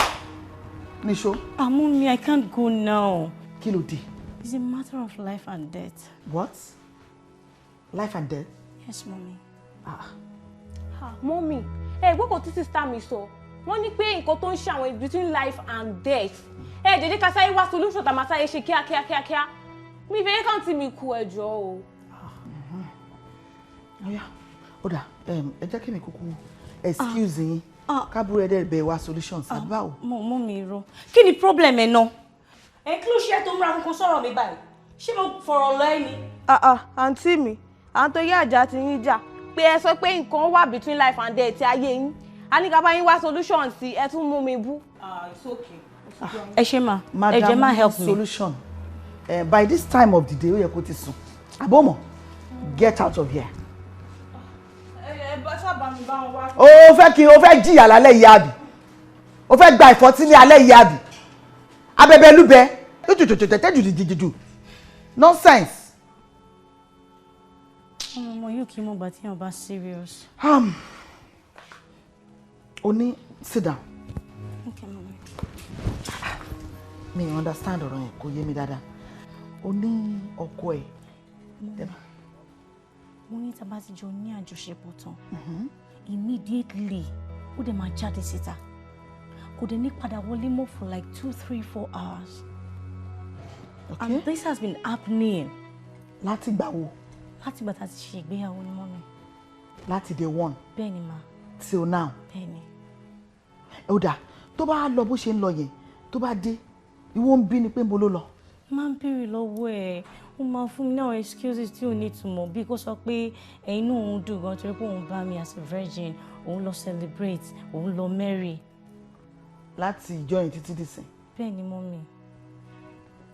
Nisho. Mommy, I can't go now. Kí ló dé? It's a matter of life and death. What? Life and death? Yes, mommy. Mommy, gbogbo tí sister mi sọ. Wọ́n ní pé nǹkan tó ń ṣe àwọn between life and death. Dédé ká sáré wá solution tá máa sáré ṣe kíá. Mi fẹ́ kàn tí mi kú ẹjọ́ o. Oya. Oda, ẹ jẹ́ kí mi kúkú excuse yín. Kábúrò ẹ̀dẹ̀ bẹ̀ wá solutions àbáwò. Mommy ro. Kí ni problem ẹ náà? Kí ló ṣe tó múra kankan sọ̀rọ̀ mi báyìí? Ṣé mo fọ̀rọ̀ lọ ẹ ni? Àǹtí mi, àwọn tó yá àjà ti yín jà pé ẹ sọ pé nǹkan wà between life and death ti ayé yín. A ní ká bá yín wá solution sí ẹ tún mú mi bú. It's okay. Ẹ ṣé ma. Ẹ jẹ́ má help me. Solution. By this time of the day, ó yẹ kó ti sùn. Àbọ̀mọ̀, get out of here. Bá sábà mi bá wọn wá. Ó fẹ́ jìyà lálẹ́ yìí àbí? Ó fẹ́ gba ìfọ́tí ní alẹ́ yìí àbí? Abẹ́bẹ́ lúbẹ́. Jùjùjùjùjùjù. Nonsense. Ọmọ yóò kí mo gbà tí yàn bá serious. Oni, sit down. Okay, mommy. Me understand ọ̀rọ̀ yẹn kò yé mi dáadáa. Oni ọkọ ẹ̀. Mo ní tá bá ti jọ ní àjọṣepọ̀ tán. Immediately, ó dẹ̀ máa jáde síta. Kò dẹ̀ ní padà wọlé mọ́ for like 2, 3, 4 hours. Okay. And this has been happening. Láti gbà wo? Láti gbà tá ti ṣe ìgbéyàwó ni mommy. Láti day one. Bẹ́ẹ̀ni ma. Till now. Bẹ́ẹ̀ni. Ó dà tó bá lọ bó ṣe ń lọ yẹn tó bá dé ìwọ ń bí ni pé mo ló lọ. Máa ń béèrè lọ́wọ́ ẹ̀ ó máa fún mi náà excuses tí ò ní ìtumọ̀ bí kò sọ pé ẹ̀yin náà òun dùn gan torí pé òun bá mi as a virgin òun lọ celebrate òun lọ marry. Láti ìjọ yẹn títí dìsìn. Bẹ́ẹ̀ni mọ́mì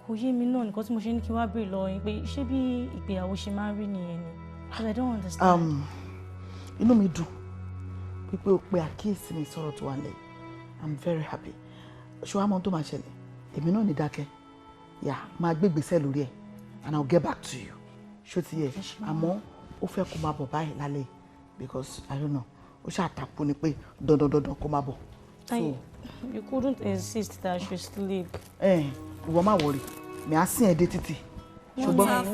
kò yé mi náà nǹkan tí mo ṣe ní kí wá béèrè lọ́wọ́ yín pé ṣé bí ìgbéyàwó ṣe máa ń rí nìyẹn ni because I don't understand. Inú mi dùn pípé o pe àkíyèsí mi sọ̀rọ̀ tó wà lẹ́yìn. I'm very happy. Ṣé wàá mọ tó máa ṣẹlẹ̀? Èmi náà ní dákẹ́. Máa gbé ìgbésẹ̀ lórí ẹ̀ and I'll get back to you. Ṣó ti yẹ? Àmọ́ ó fẹ́ kó máa bọ̀ báyìí lálẹ́ because I don't know. Ó ṣàtàkùn ni pé dandan kó máa bọ̀. You couldn't insist that I should sleep. Ìwọ má worry. Mi á sìn ẹ́ dé títì. Ṣùgbọ́n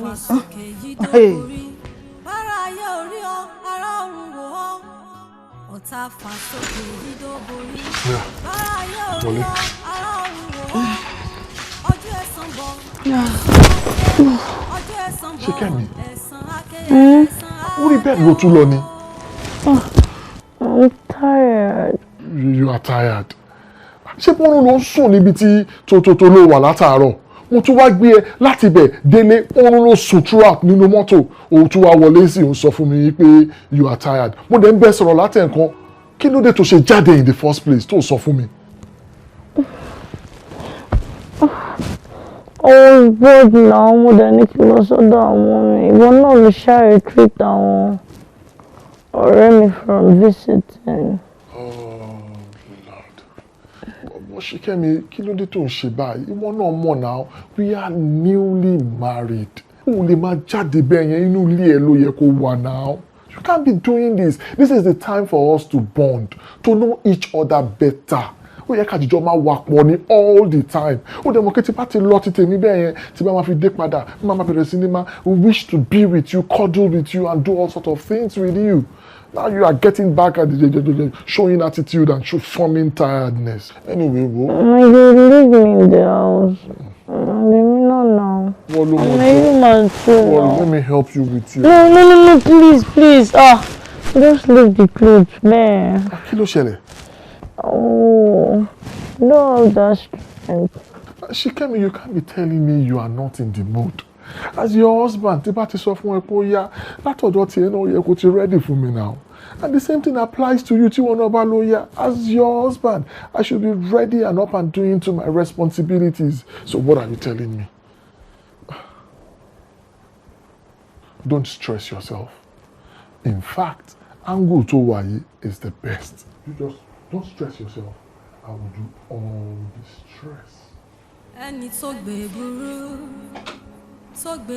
bára ayé orí ọ ará ọ̀run wò ọ́ ọ̀tá fà sókè dídó borí bára ayé orí ọ ará ọ̀run wò ọ́ ọjọ́ ẹ̀san bọ̀ ọjọ́ ẹ̀san bọ̀ ẹ̀san akẹ́yẹ ẹ̀san á. Orí bẹ́ẹ̀ ló tún lọ ni. I'm tired. You are tired. Ṣé bọ́ọ̀rùn ló ń sùn níbi tí tó ló wà látàárọ̀? Mo tún wá gbé ẹ láti ibẹ̀ délé oorun ló sùn throughout nínú mọ́tò òun tún wá wọlé sí òun sọ fún mi pé you are tired. Mo dẹ̀ ń bẹ́ sọ̀rọ̀ láti ẹ̀kan kí ló dé tó ṣe jáde in the first place tó sọ fún mi. Ó bored náà mo dẹ̀ ní kí lọ sọ́dọ̀ àwọn mi ìwọ náà ló ṣàrè treat àwọn ọ̀rẹ́ mi from visiting. Ṣìkẹ́mi kí ló dé tó ń ṣe báyìí ìwọ náà mọ̀ náà we are newly married o lè máa jáde bẹ́ẹ̀ yẹn inú ilé ẹ ló yẹ kó wà náà you can't be doing this is the time for us to bond to know each other better ó yẹ ká jíjọ máa wà pọ̀ ní all the time ó dẹ̀ mọ̀ kí tí bá ti lọ ti tèmi bẹ́ẹ̀ yẹn tí bá máa fi dé padà máa bẹ̀rẹ̀ sí ní máa wish to be with you cuddle with you and do all sorts of things with you. Now you are getting back at showing attitude and forming tiredness. Anyway, you leave me in the house. Leave me not now. Let me help you with you. No, please. Just leave the clothes, man. Kí ló ṣẹlẹ̀? Oh, no, that's strength. Ṣìkẹ́mi, you can't be telling me you are not in the mood. As your husband, tí bá ti sọ fún ẹ pé ó yá látọ̀dọ̀ tiẹ̀ náà yẹ kó ti ready for me now. And the same thing applies to you tí wọn náà bá lọ yá. As your husband, I should be ready and up and doing to my responsibilities. So what are you telling me? don't stress yourself. In fact, angle to why is the best. You just don't stress yourself. I will do all the stress. Ẹni tó gbé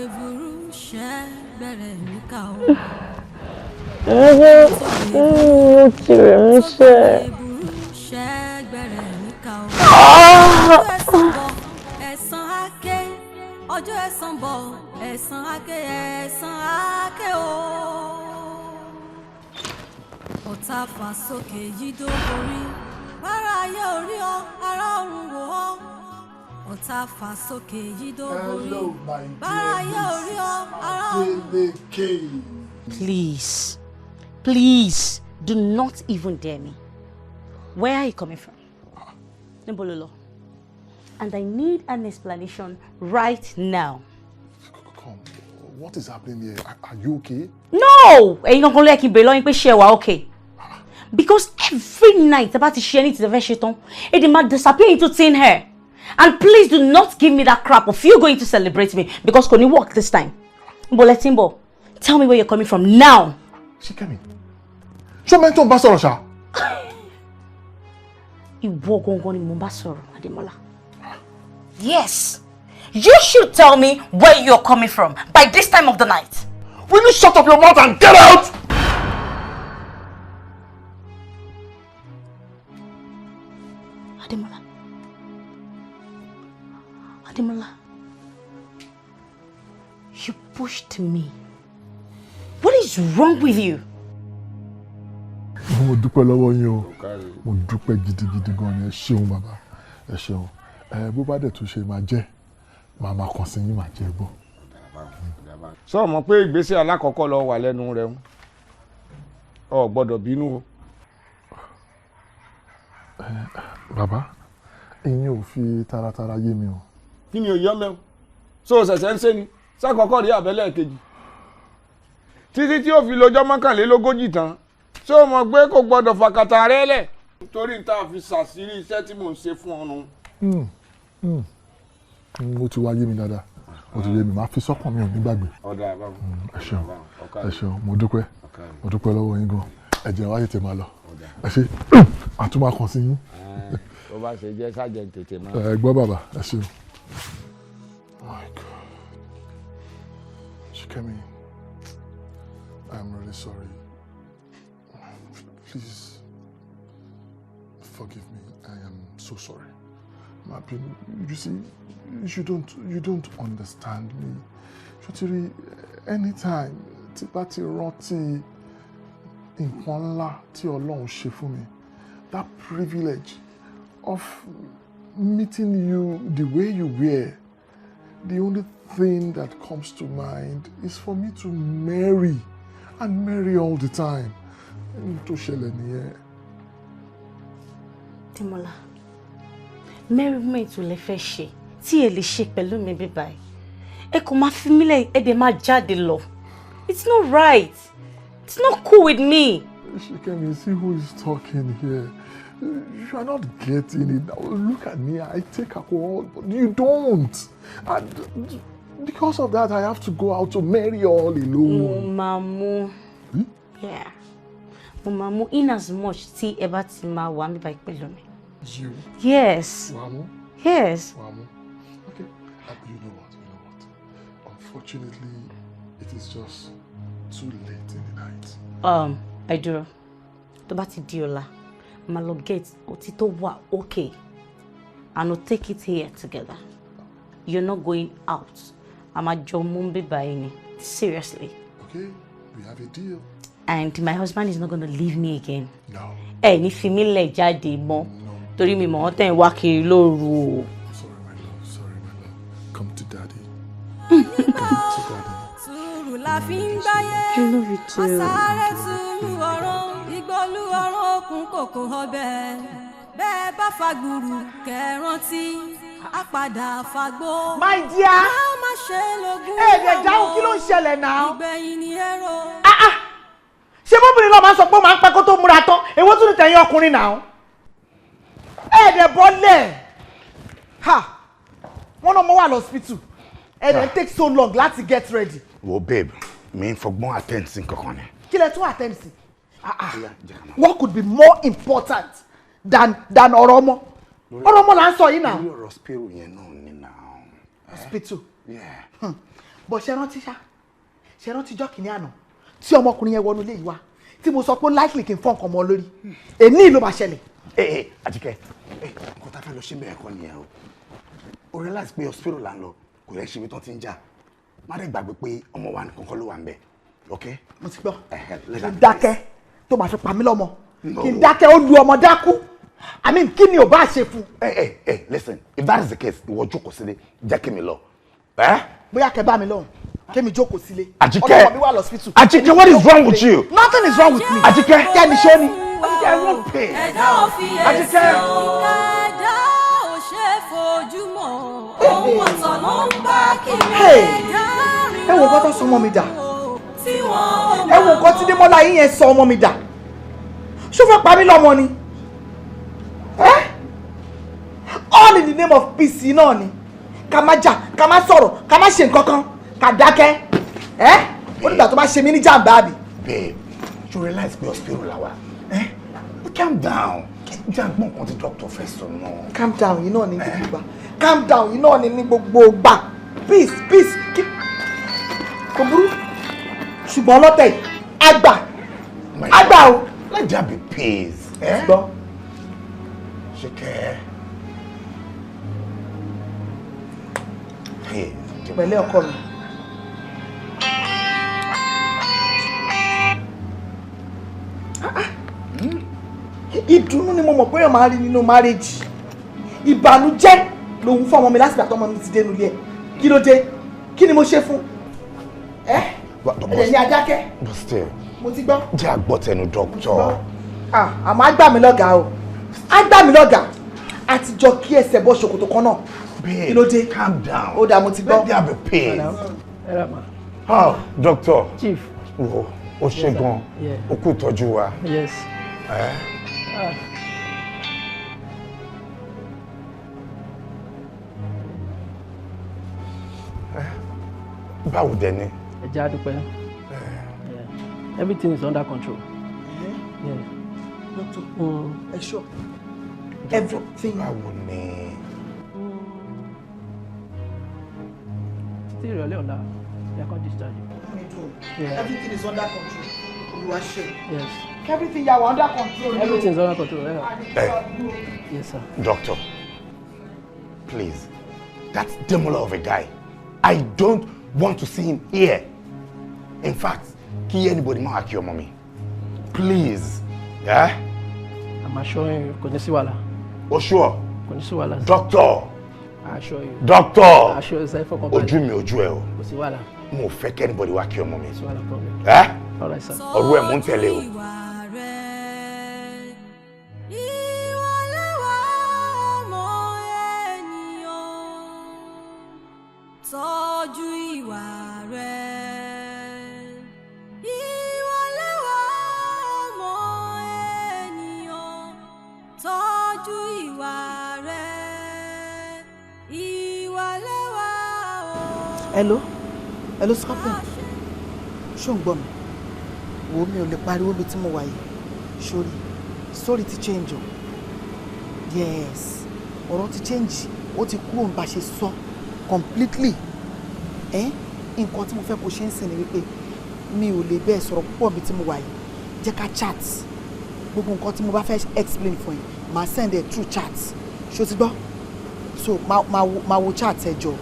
burú ṣẹ́ bẹ̀rẹ̀ níkà o. Mo ti rẹ̀ mí ṣe. Ṣẹ́ bẹ̀rẹ̀ níkà o. Ẹ̀san àké ọjọ́ ẹ̀san bọ̀ ẹ̀san àké o. Ọ̀tá fà sókè yídó borí bára ayé orí ọ ará ọ̀run wò ọ́. Ọ̀tá fà sókè yídó borí bára ayé orí ọ ará ọ̀run. Please, do not even dare me. Where are you coming from? Nimbololo. And I need an explanation right now. Come, what is happening here? Are you okay? No! Ẹ̀yin kankan ló yẹ kí n bèrè lọ́yìn pé ṣé ẹ wà okay. Because every night about the share to the vegeton, it might disappear into thin hair. And please do not give me that crap of you going to celebrate me because can you work this time? Boletimbo, tell me where you're coming from now. She came in. Show me to Basoro. Ìwọ gangan ni mo bá sọ̀rọ̀, Ademola. Yes. You should tell me where you're coming from by this time of the night. Will you shut up your mouth and get out? Ademola, you pushed me. What is wrong with you? Mo dúpẹ́ lọ́wọ́ yín o. Mo dúpẹ́ gidigidi gan ni ẹ ṣeun bàbá. Ẹ ṣeun. Bó bá dẹ̀ tún ṣe máa jẹ́, màá kàn sí yín máa jẹ́ gbọ́. Sọ mọ̀ pé ìgbésẹ̀ alákọ̀ọ́kọ́ lọ wà lẹ́nu rẹ̀. O gbọ́dọ̀ bínú o. Bàbá, ẹ̀yin ò fi taratara yé mi o. Kí ni òye ọmọ so ṣẹ̀ṣẹ̀ ń ṣe ni sákọ̀ọ́kọ́ rí àbẹ́lẹ̀ kejì títí tí ó fi lọ́jọ́ mọ́kànlélógójì tán ṣé o mọ̀ pé kò gbọ́dọ̀ fàkàtà rẹ lẹ̀ nítorí n ta fi ṣàṣírí iṣẹ́ tí mò ń ṣe fún ọ nù. Ó ti wá yé mi dáadáa, ó ti yé mi, máa fi sọ́kàn mi ò ní gbàgbé. Ẹ ṣeun, mo dúpẹ́ lọ́wọ́ yín gan. Ẹ jẹ́ wá tètè máa lọ. Ẹ ṣé, àtúmọ̀ kàn sí yín. Tó bá ṣe jẹ́ sájẹ̀ tètè máa. Ẹ gbọ́ bàbá, ẹ ṣeun. My God. Shikemi, I'm really sorry. Please, forgive me. I am so sorry. You see, you don't understand me. Shotiri, anytime tí bá ti rántí nǹkan ńlá tí Ọlọ́run ṣe fún mi, that privilege of meeting you the way you were, the only thing that comes to mind is for me to marry and marry all the time. Tó ṣẹlẹ̀ nìyẹn. Timola, marriage ò lè fẹ́ ṣe tí ẹ lè ṣe pẹ̀lú mi bí báyìí. Ẹ kò máa fi mí lẹ̀ ẹ dẹ̀ máa jáde lọ. It's not right. It's not cool with me. Shikemi, see who is talking here. You are not getting it. Now, look at me. I take alcohol, but you don't. And because of that, I have to go out to marry all alone. Mamu. Yeah. Mamu, in as much tí ẹ bá ti máa wà mí báyìí pẹ̀lú mi. You? Yes. Mamu? Yes. Mamu? Okay. You know what? Unfortunately, it is just too late in the night. I do. Tó bá ti di ọ̀la. Malo get otito wa okay, and we'll take it here together. You're not going out. I'm a Jomumbi Baini. Seriously. Okay, we have a deal. And my husband is not going to leave me again. No. Ni fi mi le jáde mọ́. Torí mi mo ten wá kiri lóru. Sorry my love. Come to daddy. Come to daddy. Sùúrù la fi ń gbáyé. I love you too. Asáré sùúrù ọ̀rọ̀. Ìgbọ́lú ọ̀rọ̀ òkun kòkò ọbẹ̀ bẹ́ẹ̀ bá fagbùrù kẹrántí àpàdà fagbó. My dear. Má ṣe lógún. Ẹ̀ẹ́dẹ̀ dáhùn kí ló ń ṣẹlẹ̀ náà? Ìgbẹ̀yìn ni ẹ̀rọ. Ṣé bóbìnrin náà máa ń sọ pé ó máa ń pẹ́ kó tó múra tán? Èwo tún ní tẹ̀yìn ọkùnrin náà? Ẹ̀ẹ́dẹ̀ bọ́lẹ̀. Wọ́n náà mọ́ wà lọ́sípítù. Ẹ̀ẹ́dẹ̀ take so long láti get ready. Well, babe, mi fọgbọ́n attend sí kankan ni. Kí lẹ tún attend sí? What could be more important than ọ̀rọ̀ ọmọ? Ọ̀rọ̀ ọmọ là ń sọ yìí náà. Lórí ọ̀rọ̀ hospital yẹn náà ni náà. Hospital? Bọ̀ ṣe rántí ṣá? Ṣe rántí jọ́ kìíní àná tí ọmọkùnrin yẹn wọnú ilé yìí wá tí mo sọ pé likely kí n fọ́ nǹkan mọ́ lórí. Èní ló máa ṣẹlẹ̀. Àjíkẹ́, nǹkan tá a fẹ́ lọ ṣe bẹ́ẹ̀ kọ́ nìyẹn o. O realize pé hospital là ń lọ kò yẹ ṣe ibi tán ti ń jà. Má dẹ̀ gbàgbé pé ọmọ wa nìkan kọ́ ló wà ń bẹ̀. Okay? Mo ti gbọ́. Kí n dákẹ́ tó máa fi pa mí lọ́mọ. Kí n dákẹ́ ó lu ọmọ dákú. I mean, kí ni o bá ṣe fún? Listen, if that is the case, ìwọ jókòó sílé, jẹ́ kí mi lọ. Bóyá kẹ́ bá mi lọ́hùn, kémi jókòó sílé. Àjíkẹ́, ọmọ mi wà lọ́sítù. Àjíkẹ́, what is wrong with you? Nothing is wrong with me. Àjíkẹ́, kẹ́mi ṣó ni. Àjíkẹ́, I won't pay. Ẹ̀dá ò fi èsì o. Ẹ̀dá ò ṣe fojú mọ́. Ohun ọ̀tọ̀ ló ń bá kiri. Ẹ wo nǹkan tó sọ ọmọ mi dà. Ẹ wo nǹkan tí Démọ́lá yín yẹn sọ ọmọ mi dà. Ṣó fẹ́ pa mí lọ́mọ ni? All in the name of peace náà ni. Ká má jà, ká má sọ̀rọ̀, ká má ṣe nǹkan kan, ká dákẹ́. Ó nígbà tó bá ṣe mí ní jàǹbá àbí. Babe, you realize pé hospital la wà. Calm down. Jàǹgbọ́n kan tí doctor fẹ́ sọ náà. Calm down yìí náà ní gbogbo ìgbà. Calm down yìí náà ní gbogbo ìgbà. Peace, peace. Kò burú. Ṣùgbọ́n lọ́tẹ̀ àgbà. Àgbà o. Let there be peace. Gbọ́. Ṣìkẹ́. Pẹ̀lẹ́ ọkọ mi. Ìdùnnú ni mo mọ̀ pé èèyàn máa rí nínú márèjì. Ìbànújẹ́ lòun fún ọmọ mi lásìkò àtọmọ mi ti dénú ilé ẹ̀. Kí ló dé? Kí ni mo ṣe fún? Ẹ̀jẹ̀ ni adákẹ́. But still, mo ti gbọ́. Jẹ́ àgbọ̀tẹnu doctor. Àmọ́ á gbà mí lọ́gàá o. Á gbà mí lọ́gàá. Àtijọ́ kí ẹsẹ̀ bọ́ ṣòkòtò kan náà. Kí ló dé? Calm down. Ó dà mo ti gbọ́. Let there be peace. Doctor. Chief. O ṣe gan. O kú ìtọ́jú wa. Yes. Báwo dẹ̀ ni? Ẹ jẹ́ a dúpẹ́. Everything is under control. Yeah. Doctor, ẹ sure. Everything. Báwo ni? Still ìrọ̀lẹ́ ọ̀la, they are going to discharge you. Everything is under control. Olúwa ṣe. Yes. Everything you are under control. Everything is under control. Yes, sir. Doctor, please, that's Demola of a guy. I don't want to see him here. In fact, kí anybody ma kí ọmọ mi. Please. Yeah? I'm assuring you, kò ní sí wàhálà. Oh, sure. Kò ní sí wàhálà. Doctor. I assure you. Doctor. I assure you, sir, for company. Ojú mi ojú ẹ o. Kò sí wàhálà. Mo fẹ́ kí anybody wá kí ọmọ mi. Kò sí wàhálà problem. All right, sir. Ọ̀rọ̀ ẹ̀ mú ń tẹ̀lé o. Tọ́jú ìwà rẹ̀. Ìwà lẹ́wà ọmọ ènìyàn. Tọ́jú ìwà rẹ̀. Ìwà lẹ́wà o. Hello Scorpion. Ṣó ń gbọ́ mi? Wo mi ò lè pariwo bí tí mo wà yìí. Sorry ti change o. Yes. Ọ̀rọ̀ ti change. Ó ti kúrò ń bá ṣe sọ. Completely. Nǹkan tí mo fẹ́ kó ṣe ń sìn ni wípé mi ò lè bẹ́ẹ̀ sọ̀rọ̀ púpọ̀ bí tí mo wà yìí. Jẹ́ ká chat. Gbogbo nǹkan tí mo bá fẹ́ explain fún yín, màá send it through chat. Ṣó ti gbọ́? So máa wo chat ẹ jọ.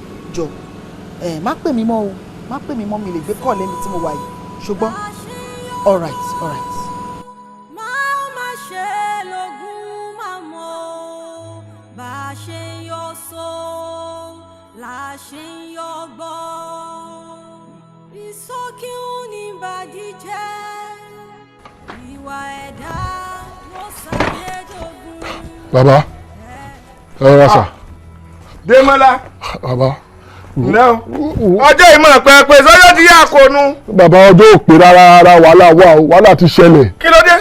Má pè mí mọ́ o. Má pè mí mọ́, mi lè gbé call lẹ́mi tí mo wà yìí. Ṣùgbọ́n all right. Má ṣe lógún má mọ̀ bá a ṣe ń yọ só la ṣe ń yọ gbọ́. Ìsọkíhun ní ìbàdí jẹ́ ìwà ẹ̀dá ló ṣàyẹ̀dógún. Bàbá, ẹ rọra sà. Démọ́lá. Bàbá. Ọjọ́ ìmọ̀ pẹ́ẹ́pẹ́ sọ́jọ́ ti yá àkónú. Bàbá ọjọ́ ò pé rárá wàhálà ti ṣẹlẹ̀. Kí ló dé?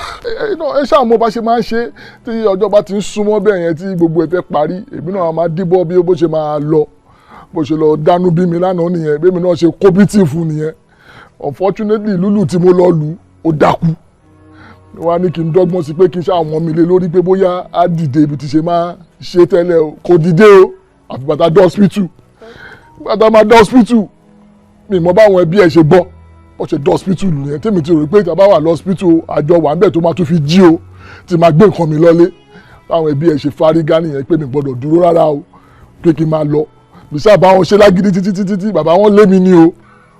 Ẹ ṣáà mo bá ṣe máa ń ṣe tí ọjọ́ bá ti ń súnmọ́ bẹ́ẹ̀ yẹn tí gbogbo ẹ̀ fẹ́ parí èmi náà máa díbọ́ bí bó ṣe máa lọ bó ṣe lọ dánú bí mi lánàá nìyẹn bí mi náà ṣe kó bítì fún nìyẹn unfortunately lulu tí mo lọ lù ó dákú wọ́n á ní kí n dọ́gbọ́n sí pé kí n ṣàwọn mi lé lórí pé bóyá á dìde ibi tí ṣe máa ṣe tẹ́lẹ̀ o kò dìde o àfi bàtà dé hospital bàtà máa dé hospital mi mọ báwọn ẹbí ẹ ṣe gbọ́ bó ṣe dé hospital nìyẹn tèmi ti rò pé ìjàmbá wà lọ́spítù àjọ wà ń bẹ̀ tó máa tún fi jí o tí máa gbé nǹkan mi lọ́lé báwọn ẹbí ẹ ṣe fárígá nìyẹn pé mi gbọ́dọ̀ dúró rárá o pé kí n máa lọ bísí àbá wọn ṣe lágídí títí bàbá wọn lé mi ní o.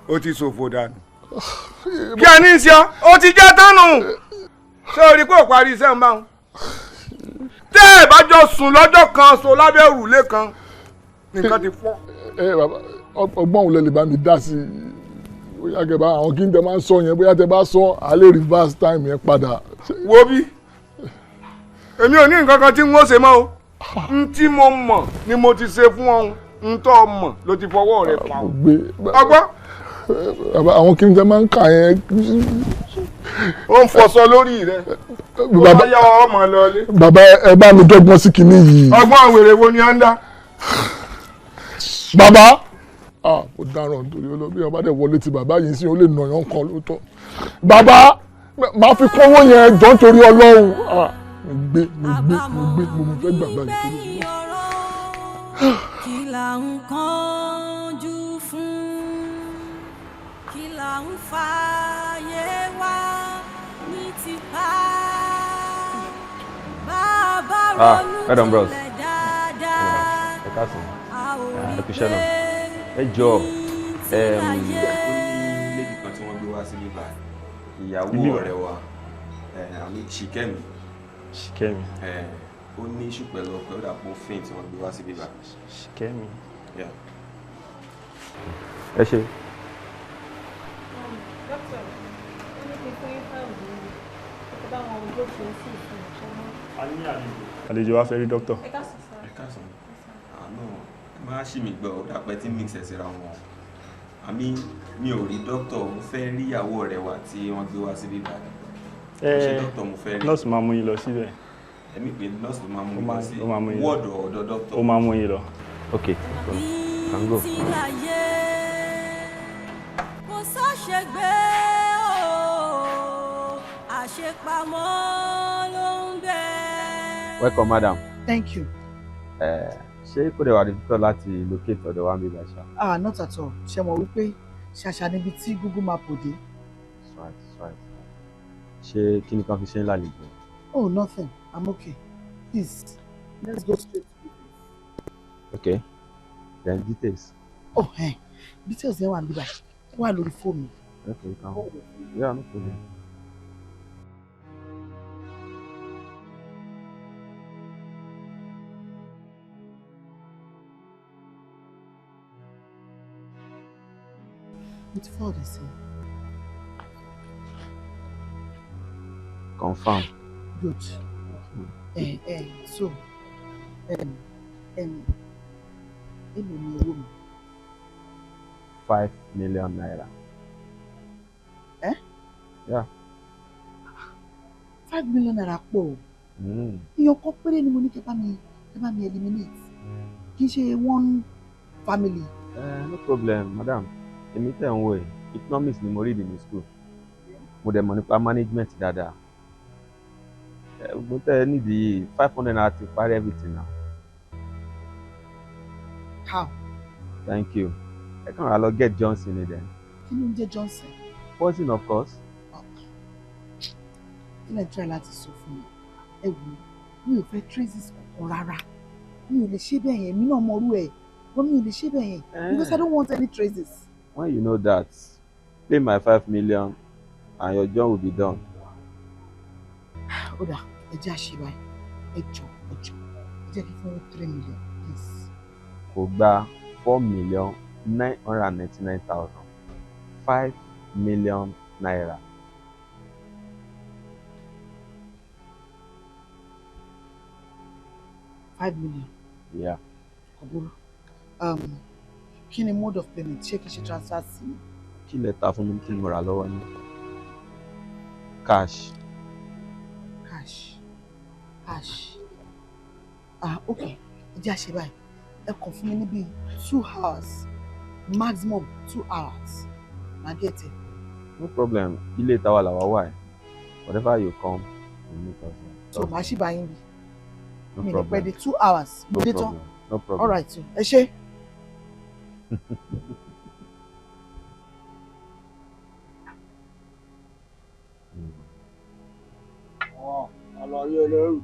ó ti ṣòfò dànù. kí a ní í ṣe ó ti jẹ́ tánu ṣé o rí pé ò parí iṣẹ́ ń bá wọn. tẹ́ ẹ bá jọ sùn lọ́jọ́ kan so lábẹ́ òrùlé kan nǹkan ti fọ́. bàbá ọgbọ́n òun lè lè bá mi dá sí i bóyá kẹba àwọn kí n tẹ máa ń sọ yẹn bóyá tẹ bá sọ àlè reverse time yẹn padà. wo bí èmi ò ní nǹkan kan tí n ó ṣe mọ́ o n tí mo mọ̀ ni mo ti ṣe fún ọ n tó mọ̀ ló ti fọwọ́ rẹ̀ pa o. ọgbọ́n. bàbá àwọn kí n tẹ máa ń kà yẹn. ó ń fọṣọ lórí rẹ ó bá yá ọmọ lọlé. bàbá ẹ bá mi dọ́gbọ́n sí kinní yìí. ọgbọ́n àwèrè wo ni à ń dá. bàbá ó dáràn nítorí olóbi ọba dẹ̀ wọlé ti bàbá yìí sí ó lè nàyàn kan lóòótọ́ bàbá máa fi kówó yẹn jọ nítorí ọlọ́run mo fẹ́ gbàgbá nítorí ọlọ́run. kí là ń kánjú fún kí là ń fààyè wá ní tipa bàbá ronú tilẹ̀ dáadáa a ò rí pé ẹ jọ ó ní lady kan tí wọ́n gbé wá sí bíbá ìyàwó ọ̀rẹ́ wa àmì Ṣìkẹ́mi ó ní iṣu pẹ̀lú ọ̀pẹ̀ ó dàpọ̀ fíìn tí wọ́n gbé wá sí bíbá. Ṣìkẹ́mi. ẹ ṣe. dókítà ó ní kí n fún yín fáìlì yìí ó bá wọn ojú òfin sí ìfún ìṣẹ́mọ́. a ní àlejò wa fẹ́ rí dókítà. ẹ káàsán sá. ẹ káàsán àánú máa ṣì mí gbọ́ ó dàpẹ́ tí mix ẹ̀ síra wọn àmì mi ò rí dókítà mo fẹ́ rí ìyàwó ọ̀rẹ́ wa tí wọ́n gbé wá sí bíbá. ṣé dókítà mo fẹ́ rí. nọ́ọ̀sì máa mú yín lọ síbẹ̀. ẹ̀mí pé nọ́ọ̀sì ló máa mú yín lọ sí wọ́ọ̀dù ọ̀dọ̀ dókítà. ó máa mú yín lọ. ok can go. kò sáṣẹgbé o àṣepamọ́ ló ń bẹ. welcome madam. Thank you. ṣé kò dé wà difficult láti locate ọ̀dọ̀ wa ń bí bàṣà. Not at all. Ṣé mo wí pé ṣàṣà níbi tí Google Map òde. ṣé kí ni kan fi ṣe ń lálejò. Oh, nothing. I'm okay. Please, let's go straight to business. Okay. Then details. Oh, hey. Details yẹn wà níbí báyìí. Wà lórí fóònù mi. Okay, you can. Yeah, no problem. It's for the same. Confirm. Good. So, èlò ni owó mi? 5 million naira. Yeah. 5 million naira pọ̀. Ìyẹn kan péré ni mo ní kẹ́ bá mi eliminate. Kì í ṣe one family. No problem, madam. Èmi tẹ̀ ń wò ẹ́, economics ni mo read ní school. Mo dẹ̀ mọ̀ nípa management dáadáa. Mo tẹ́ nídìí 500 naira to parí everything now. How? Thank you. I can't allow get Johnson in there. Kí ló ń jẹ́ Johnson? Poison, of course. Kí lẹ try láti sọ fún mi? Ẹ wò mi ò fẹ́ traces kankan rárá. Mi ò lè ṣe bẹ́ẹ̀ yẹn, mi náà mọrú ẹ̀. But mi ò lè ṣe bẹ́ẹ̀ yẹn because I don't want any traces. When you know that, pay my 5 million and your job will be done. Oda, ẹ jẹ́ àṣìbá ẹ jọ ẹ jẹ́ kí fún 3 million please. Kò gba 4,999,000. 5 million naira. $5 million. Yeah. Koburu. Kí ni mode of payment? Ṣé kí ṣe transfer sí? Kí lẹ ta fún mi kí n mo rà lọ́wọ́ ní? Cash. Okay. Ẹ jẹ́ àṣẹ báyìí. Ẹ kàn fún mi níbi 2 hours. Maximum 2 hours. Màá get it. No problem. Ilé ìta wa làwa wà. Whatever you come, you meet us. So màá ṣì bá yín bí. No Mi ní problem. pẹ́ dé 2 hours. No Mo dé tán. problem. No problem. All right, ẹ ṣé. Àlàyé ẹlẹ́rù.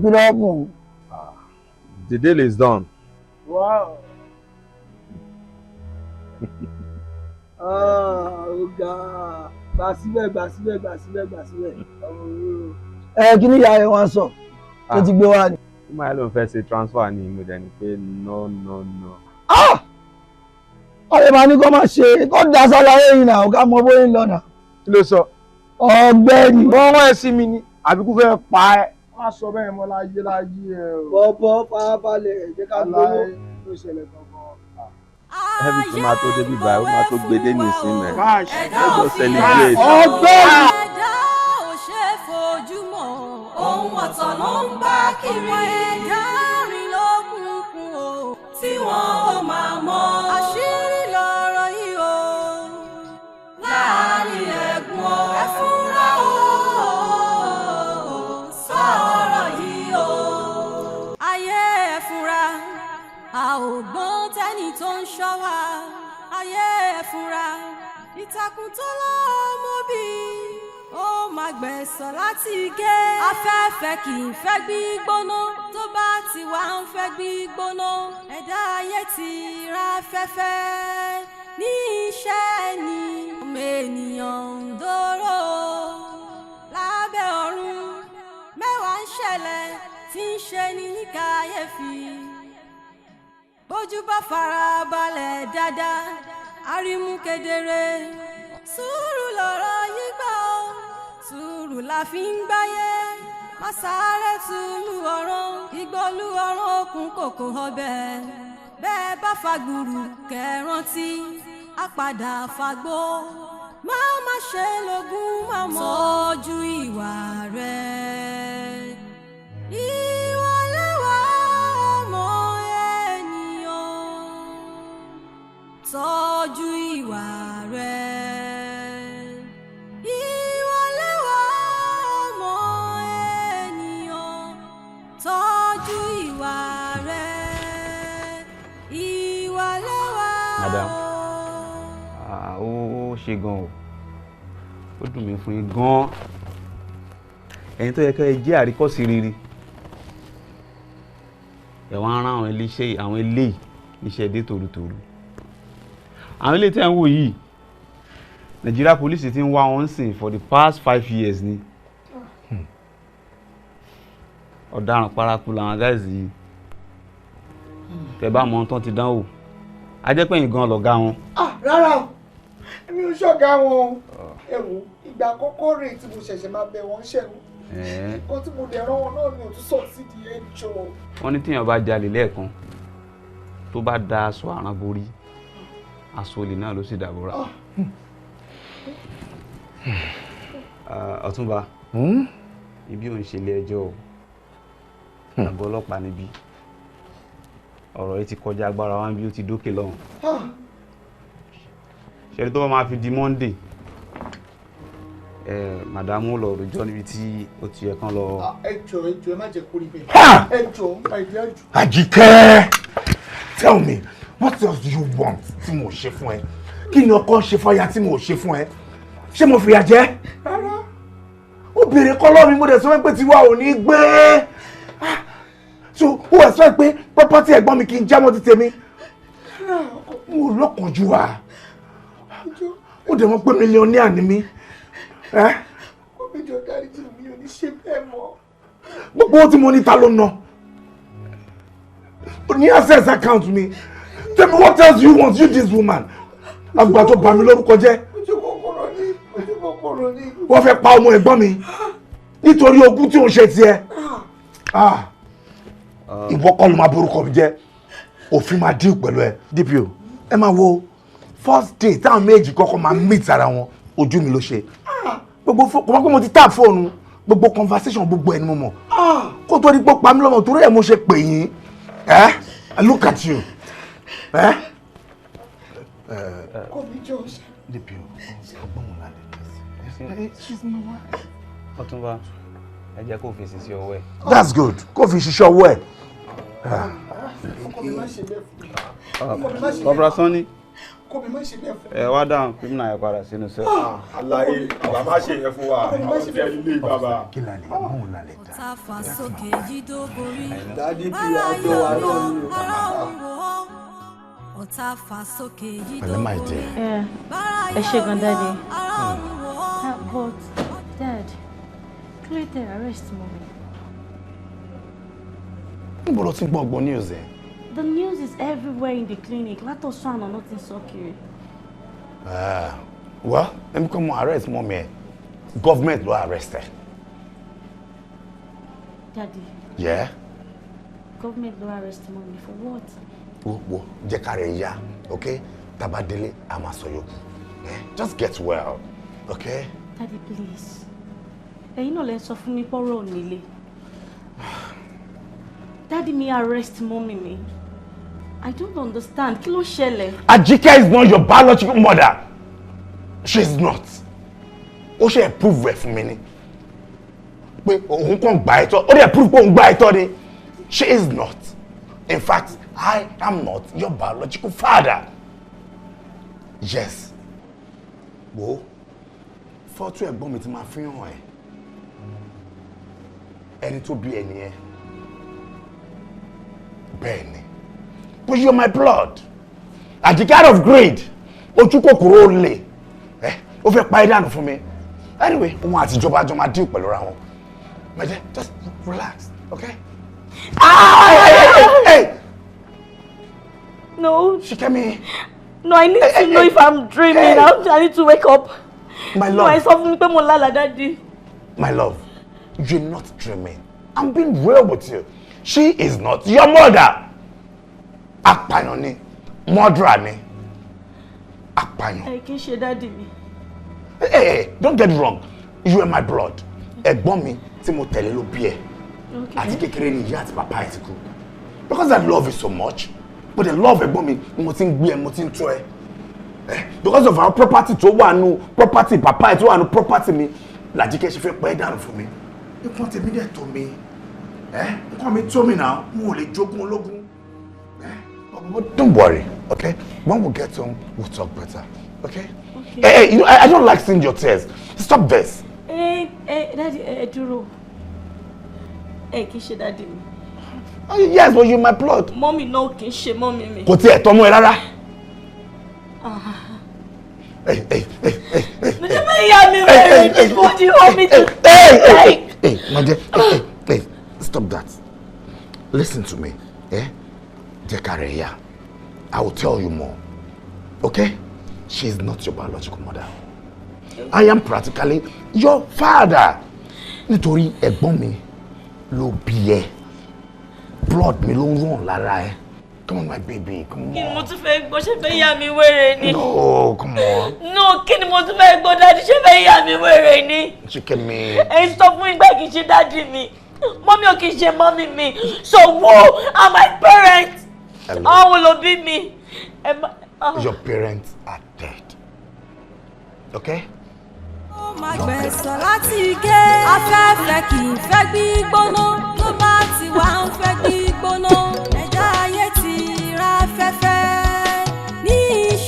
Kí ló happen? The deal is done. Wow. Ọ̀gá gbà síbẹ̀. Kí ni ìyá ẹ wá sọ? Tó ti gbé wá ni. Ó máa lóun fẹ́ ṣe transfer ní mo dẹ̀ ní pé no. Ọ̀rẹ́ máa ní kó má ṣe kó da sálárẹ̀ yìí náà ká mọ bóyá ń lọ náà. Kí ló sọ? Ọ̀gbẹ́ni. Wọ́n wọ́n ẹ̀ sí mi ni àbíkú fẹ́ pa ẹ́. Má sọ bẹ́ẹ̀ mọ́ láyé ẹ̀ o. Bọ́bọ́ farabalẹ̀ jẹ́ ká gbowó. Ló ṣẹlẹ̀ gangan. Ẹbí tí máa tó débi báyìí, ó máa tó gbé dé nìsín mẹ́. Ẹ̀dá celebrate. ọ̀gbẹ́ni. Ẹ̀dá ò ṣe é fojúmọ́, ohun ọ̀tọ̀ ló ń bá kiri. Ẹ̀dá rìn lókùnkùn o, tí wọ́n ò máa mọ̀. Àṣírí lọ̀rọ̀ yìí o, láàrin ẹ̀gún o. Ẹ fúnra o, sọ̀rọ̀ yìí o. Ayé ẹ fúnra, a ò gbọ́n tẹ́ni tó ń ṣọ́ wa. Ayé ẹ fúnra, ìtàkùn tó lọ́mọ bí ó máa gbẹ̀san láti gé. Afẹ́fẹ́ kì í fẹ́ gbígbóná, tó bá ti wá ń fẹ́ gbígbóná. Ẹ̀dá ayé ti ra afẹ́fẹ́ ní iṣẹ́ ni. Ọmọ ènìyàn ń dóró lábẹ́ ọ̀run, mẹ́wàá ń ṣẹlẹ̀ tí ń ṣe ní kàyéfì. Bójú bá fara balẹ̀ dáadáa, arímú kedere. Sùúrù lọ̀rọ̀ yìí gbà ó, sùúrù la fi ń gbáyé. Má sáré túlù ọ̀rọ̀, ìgbọ́lú ọ̀rọ̀ òkun kòkò ọbẹ̀. Bẹ́ẹ̀ bá fagbùrù kẹrántí, á padà fagbó. Má má ṣe lógún màmọ́. Tọ́jú ìwà rẹ̀. Ìwà lẹ́wà ọmọ ènìyàn. Tọ́jú ìwà rẹ̀. Ìwà lẹ́wà ọmọ ènìyàn. Tọ́jú ìwà rẹ̀. Ìwà lẹ́wà. Madam, ó ṣe gan o. Ó dùn mí fún yín gan. Ẹ̀yin tó yẹ kẹ́ ẹ jẹ́ àríkọ́sí rere. Ẹ wá ń rán àwọn eléyìí iṣẹ́ dé tòrutòru. Àwọn ilé tí ẹ̀ ń wò yìí, Nigeria police ti ń wá wọn sìn for the past 5 years ni. Ọ̀daràn paraku làwọn guys yìí. Tẹ́ bá mọ ohun tán ti dánwò. A jẹ́ pé ẹ̀yin gan lọ̀gá wọn. Rárá o, èmi ò ṣọ̀gá wọn o. Ẹ wò, ìgbà àkọ́kọ́ rèé tí mo ṣẹ̀ṣẹ̀ máa bẹ̀ wọ́n ṣẹ̀wọ̀n. Nǹkan tí mo dẹ̀ rán wọn náà ni òtún sọ̀ sí di ẹjọ́. Wọ́n ní tíyàn bá jalè lẹ́ẹ̀kan tó bá da aṣọ àrán borí, aṣọ olè náà ló sì dàbòrà. Ọ̀túnba, ibi ò ń ṣe ilé ẹjọ́ o, àgọ́ ọlọ́pàá níbí. Ọ̀rọ̀ yìí ti kọjá agbára wa bí ó ti dókè lọ́hùn. Ṣé tó bá máa fi di Monday, màdámù lọ rojọ́ níbi tí ó ti yẹ kán lọ. Ẹ jọ̀ọ́ ẹ má jẹ́ kó rí bẹ́ẹ̀. Ẹ jọ̀ọ́ àìdí àjò. Àjíkẹ́, tell me what else do you want tí mo ṣe fún ẹ? Kí ni ọkọ ṣe fọyà tí mo ṣe fún ẹ? Ṣé mo fìyà jẹ? Rárá. Ó béèrè kọ́lọ́ mi, mo dẹ̀ sọ pé tiwa ò ní gbé. So ó wẹ̀ sọ pé property ẹ̀gbọ́n mi kì í jámọ́ ti tèmi. Mo lọ́kànjú wa. Ó dẹ̀ mọ̀ pé mílíọ̀nìà ni mí. Gómìnà dáríjì mi ò ní ṣe bẹ́ẹ̀ mọ́. Gbogbo owó tí mo ní ta ló ná. O ní access account mi. Tell me what else you want, you this woman. Àgbà tó bà mí lórúkọ jẹ́. Ojú kòkòrò ni. Wọ́n fẹ́ pa ọmọ ẹ̀gbọ́n mi nítorí ogún tí ò ń ṣe tiẹ̀. Ìwọ kọ́ ló máa borúkọ mi jẹ́. Òfin máa dín pẹ̀lú ẹ. DPO, ẹ máa wo first day táwọn méjì kọ́kọ́ máa meet ara wọn, ojú mi ló ṣe. Gbogbo kò mọ̀ pé mo ti tap fóònù, gbogbo conversation gbogbo ẹni mo mọ̀. Kó tó di pé pa mí lọ́mọ torí ẹ̀ mo ṣe pè yín. Look at you. Eh? She's my wife. Ọ̀túnba, ẹ jẹ́ kó fi sí ọwọ́ ẹ̀. That's good. Kó fi ṣiṣẹ́ ọwọ́ ẹ̀. Bàbá Sọ́ni. Ẹ wá dáhùn pé múnà ẹ padà sínú sẹ́. Àlàyé bàbá má ṣe yẹn fún wa. Ọ̀fẹ́ ilé bàbá. Kí la lè mú un lálẹ́ dá? Ọ̀tá fà sókè yídó borí. Dádì bí ọjọ́ wa náà ni. Ọ̀tá fà sókè yídó Pẹ̀lẹ́ my borí. dear. Ẹ ṣé gan daddy. But dad, kí ló dé arrest mommy? Níbo ló ti gbọ́ ọgbọ́n news ẹ̀? The news is everywhere in the clinic. Látọ̀sán àná nothing so kiri. Well, let me come and arrest mommy. Government ló arrest her. Daddy. Yeah? Government ló arrest mommy for what? Wo jẹ́ ká rẹ̀ yá, okay? Tá bá délé a máa sọ yòókù. Just get well, okay? Daddy, please. Ẹ̀yin náà lẹ sọ fún mi pọ́rọ̀ nílé. Daddy, me arrest mommy me. I don't understand. Kí ló ṣẹlẹ̀? Ajike is not your biological mother. She is not. Ó ṣe prove rẹ̀ fún mi ni. Pé òun kàn gbà ẹ̀tọ́. Ó dẹ̀ prove pé òun gbà ẹ̀tọ́ ni. She is not. In fact, I am not your biological father. Yes. Wo, fọ́tò ẹ̀gbọ́n mi ti máa fi hàn ẹ́. Ẹni tó bí ẹni ẹ. Bẹ́ẹ̀ni. But you're my blood. Ajike out of greed. Ojú kòkòrò olè. Ó fẹ́ pa ìdánù fún mi. Anyway, òun àti ìjọba jọ máa deal pẹ̀lú ra wọn. My dear, just relax, okay? Hey! No. Shikemi. No, I need to know if I'm dreaming. I need to wake up. My love. No, I saw fún mi pé mo lálàá, Daddy. My love, you're not dreaming. I'm being real with you. She is not your mother. Apàyàn ni, murderer ni. Apàyàn. Ẹ kì í ṣe Daddy mi. Hey, don't get it wrong. You are my blood. Ẹ̀gbọ́n mi tí mo tẹ̀lé ló bí ẹ. Àti kékeré ni ìyá àti bàbá ẹ ti kú. Because I love you so much. But the love ẹ̀gbọ́n mi ni mo ti ń gbé ẹ, mo ti ń tọ́ ẹ. Because of our property tó wà nù property bàbá ẹ tó wà nù property mi, Làjíkẹ́ ṣe fẹ́ pẹ́ dànù fún mi. Nǹkan tèmi dẹ̀ tó mi. Nǹkan mi tó mi náà, mo ò lè jogún ológun. But don't worry, okay? When we get home, we'll talk better, okay? Hey, you know, I don't like seeing your tears. Stop this. Daddy, dúró. Ẹ kì í ṣe Daddy mi. Oh, yes, but you're my blood. Mommy náà kì í ṣe mommy mi. Kò tiẹ̀ tọ́mọ ẹ rárá. Ǹjẹ́ bẹ́ẹ̀ yà mí wẹ̀rẹ̀? What do you want me to say? Hey, my dear, hey, stop that. Listen to me, Jekareya, I will tell you more, okay? She is not your biological mother. I am practically your father. Nítorí ẹ̀gbọ́n mi ló bí ẹ. Blood mi ló ń run lára ẹ. Come on, my baby, come on. Kí ni mo tún fẹ́ gbọ́? Ṣé fẹ́ yà mí wẹ̀rẹ̀ ni? No, come on. No, kí ni mo tún fẹ́ gbọ́? Daddy, ṣé fẹ́ yà mí wẹ̀rẹ̀ ni? Shikemi. Ẹ sọ fún ìgbà kì í ṣe Daddy mi. Mommy ò kì í ṣe mommy mi. So who are my parents? Àwọn ló bí mi. Your parents are dead. Okay? Ó máa gbẹ̀san láti gé. Afẹ́fẹ́ kì í fẹ́ gbígbóná. Tó bá ti wá ń fẹ́ gbígbóná.